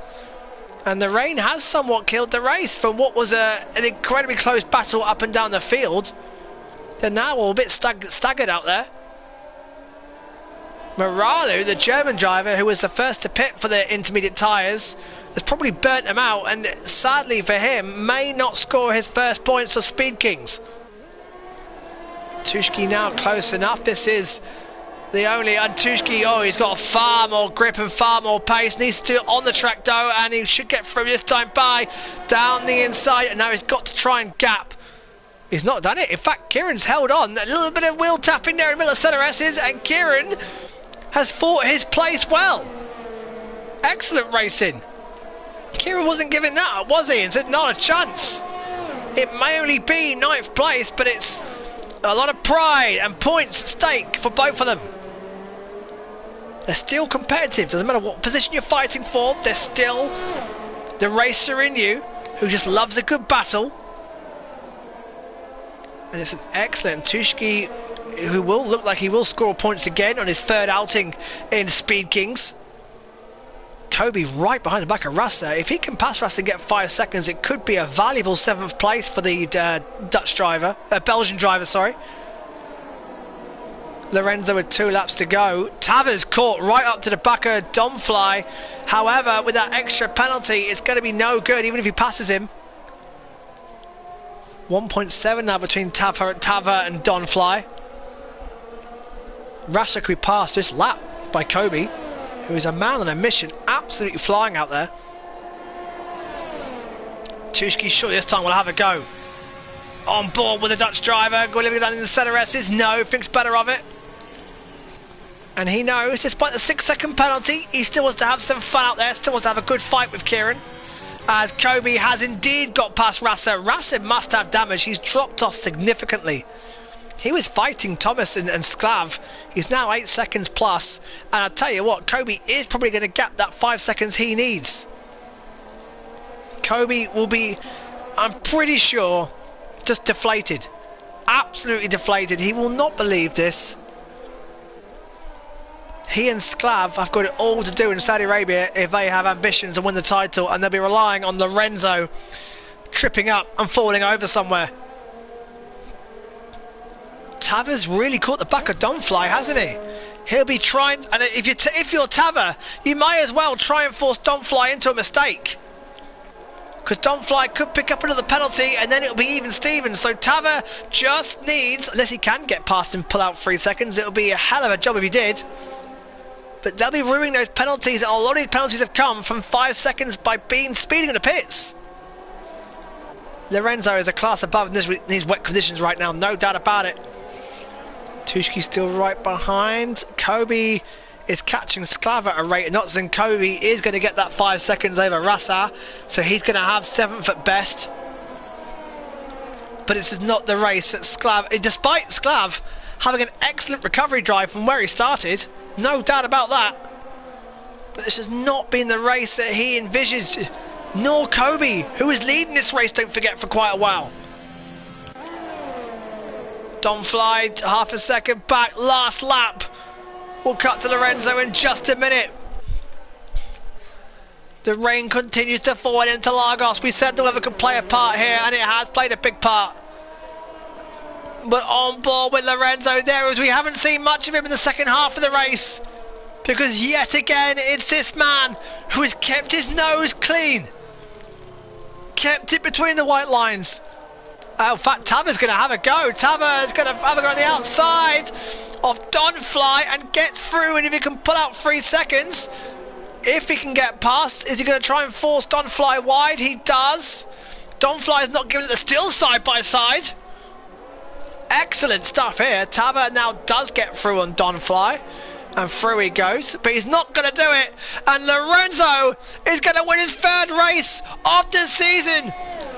And the rain has somewhat killed the race from what was an incredibly close battle up and down the field. They're now all a bit staggered out there. Maralu, the German driver who was the first to pit for the intermediate tyres, has probably burnt them out, and sadly for him may not score his first points for Speed Kings. 𝐞𝐥𝐸 now close enough. This is the only, and 𝐞𝐥𝐸, oh, he's got far more grip and far more pace. Needs to on the track though, and he should get through this time by down the inside, and now he's got to try and gap. He's not done it. In fact, Kieran's held on. A little bit of wheel tapping there in the middle of center S's, and Kieran has fought his place well. Excellent racing. Kieran wasn't giving that up, was he? And said, not a chance. It may only be 9th place, but it's a lot of pride and points at stake for both of them. They're still competitive. Doesn't matter what position you're fighting for. They're still the racer in you who just loves a good battle. And it's an excellent 𝐞𝐥𝐸, who will look like he will score points again on his 3rd outing in Speed Kings. 𝐞𝐒𝐸 right behind the back of Rasa. If he can pass Rasa and get 5 seconds, it could be a valuable 7th place for the Dutch driver, Belgian driver, sorry. Lorenzo with 2 laps to go. Tava's caught right up to the back of Donfly. However, with that extra penalty, it's going to be no good, even if he passes him. 1.7 now between Tava and Donfly. Rasa could be passed this lap by 𝐞𝐒𝐸, who is a man on a mission, absolutely flying out there. 𝐞𝐥𝐸 sure this time will have a go. On board with the Dutch driver, going down in the center S's. No, thinks better of it. And he knows, despite the 6-second penalty, he still wants to have some fun out there, still wants to have a good fight with Kieran. As 𝐞𝐒𝐸 has indeed got past Rasa. Rasa must have damage. He's dropped off significantly He was fighting Thomas and 𝐞𝐥𝐸𝐸. He's now 8 seconds plus. And I tell you what, 𝐞𝐒𝐩𝐸 is probably going to gap that 5 seconds he needs. 𝐞𝐒𝐸𝐸 will be, I'm pretty sure, just deflated. Absolutely deflated. He will not believe this. He and 𝐞𝐈 have got it all to do in Saudi Arabia if they have ambitions to win the title, and they'll be relying on Lorenzo tripping up and falling over somewhere. Tava's really caught the back of Donfly, hasn't he? He'll be trying, and if you're Tava, you might as well try and force Donfly into a mistake, because Donfly could pick up another penalty and then it'll be even Steven. So Tava just needs, unless he can get past and pull out 3 seconds, it'll be a hell of a job if he did. But they'll be ruining those penalties, and a lot of these penalties have come from 5 seconds by speeding in the pits. Lorenzo is a class above in these wet conditions right now, no doubt about it. 𝐞𝐥𝐸𝐸 still right behind. 𝐞𝐒𝐸𝐸 is catching 𝐞𝐈 at a rate of knots, and 𝐞𝐒𝐸𝐸 is going to get that 5 seconds over Rasa, so he's going to have 7th at best. But this is not the race that 𝐞𝐈, despite 𝐞𝐈 having an excellent recovery drive from where he started, no doubt about that. But this has not been the race that he envisaged, nor 𝐞𝐒𝐸𝐸, who was leading this race, don't forget, for quite a while. Donfly, half a second back, last lap. We'll cut to Lorenzo in just a minute. The rain continues to fall into Lagos. We said the weather could play a part here, and it has played a big part. But on board with Lorenzo there, as we haven't seen much of him in the second half of the race, because yet again it's this man who has kept his nose clean, kept it between the white lines. In fact, Tava's going to have a go. Tava is going to have a go on the outside of Donfly and get through, and if he can pull out 3 seconds, if he can get past, is he going to try and force Donfly wide? He does. Donfly is not giving it the still side by side. Excellent stuff here. Tava now does get through on Donfly, and through he goes, but he's not going to do it, and Lorenzo is going to win his 3rd race of the season.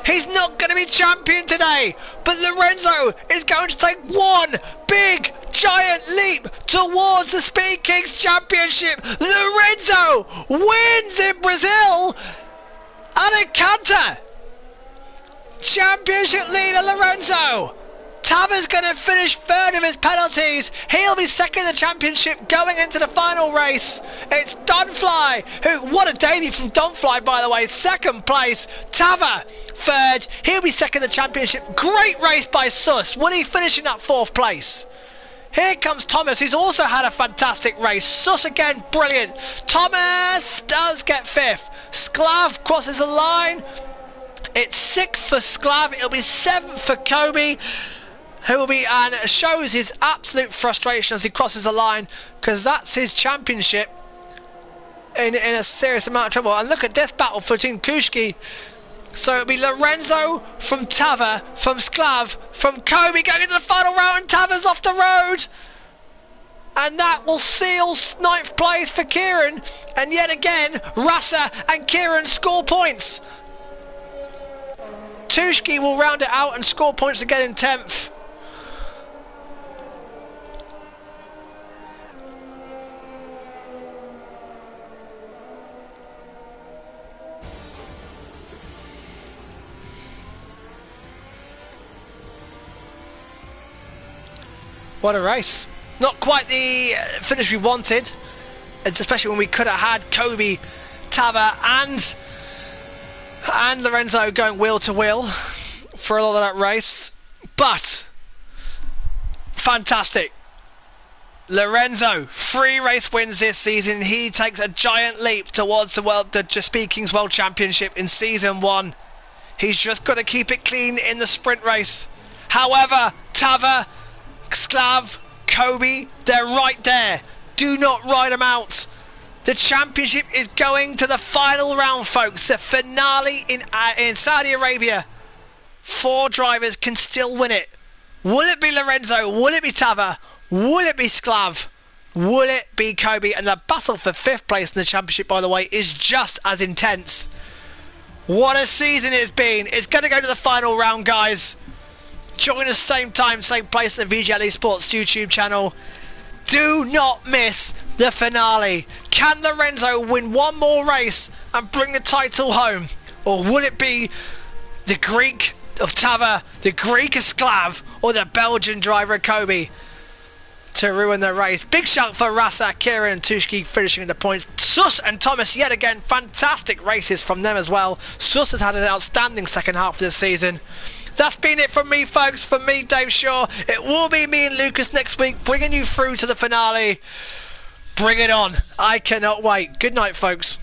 He's not going to be champion today, but Lorenzo is going to take one big giant leap towards the Speed Kings Championship. Lorenzo wins in Brazil at a canter. Championship leader Lorenzo. Tava's going to finish 3rd of his penalties. He'll be 2nd in the championship going into the final race. It's Donfly, who, what a debut from Donfly, by the way. 2nd place. Tava 3rd. He'll be 2nd in the championship. Great race by Sus. Will he finish in that 4th place? Here comes Thomas, who's also had a fantastic race. Sus again, brilliant. Thomas does get 5th. 𝐞𝐈 crosses the line. It's 6th for 𝐞𝐈. It'll be 7th for 𝐞𝐒𝐸𝐸, who will be, and shows his absolute frustration as he crosses the line, because that's his championship in a serious amount of trouble. And look at this battle between 𝐞𝐥𝐸𝐸. So it'll be Lorenzo from Tava, from 𝐞𝐈, from 𝐞𝐒𝐸𝐸 going into the final round, and Tava's off the road. And that will seal 9th place for Kieran. And yet again, Rasa and Kieran score points. 𝐞𝐥𝐸𝐸 will round it out and score points again in 10th. What a race. Not quite the finish we wanted, especially when we could have had 𝐞𝐒𝐸𝐸, Tava and Lorenzo going wheel to wheel for a lot of that race. But fantastic. Lorenzo, 3 race wins this season. He takes a giant leap towards the Speed Kings World Championship in season 1. He's just got to keep it clean in the sprint race. However, Tava, 𝐞𝐈, 𝐞𝐒𝐸𝐸, they're right there. Do not ride them out. The championship is going to the final round, folks. The finale in Saudi Arabia. 4 drivers can still win it. Will it be Lorenzo? Will it be Tava? Will it be 𝐞𝐈? Will it be 𝐞𝐒𝐸𝐸? And the battle for 5th place in the championship, by the way, is just as intense. What a season it's been. It's going to go to the final round, guys. Join us same time, same place at the VGL esports YouTube channel. Do not miss the finale. Can Lorenzo win one more race and bring the title home? Or will it be the Greek of Tava, the Greek of 𝐞𝐥𝐸, or the Belgian driver Kobe to ruin the race? Big shout for Rasa, Kieran and 𝐞𝐥𝐸 finishing in the points. Sus and Thomas yet again, fantastic races from them as well. Sus has had an outstanding second half of this season. That's been it from me, folks. From me, Dave Shaw. It will be me and Lucas next week, bringing you through to the finale. Bring it on. I cannot wait. Good night, folks.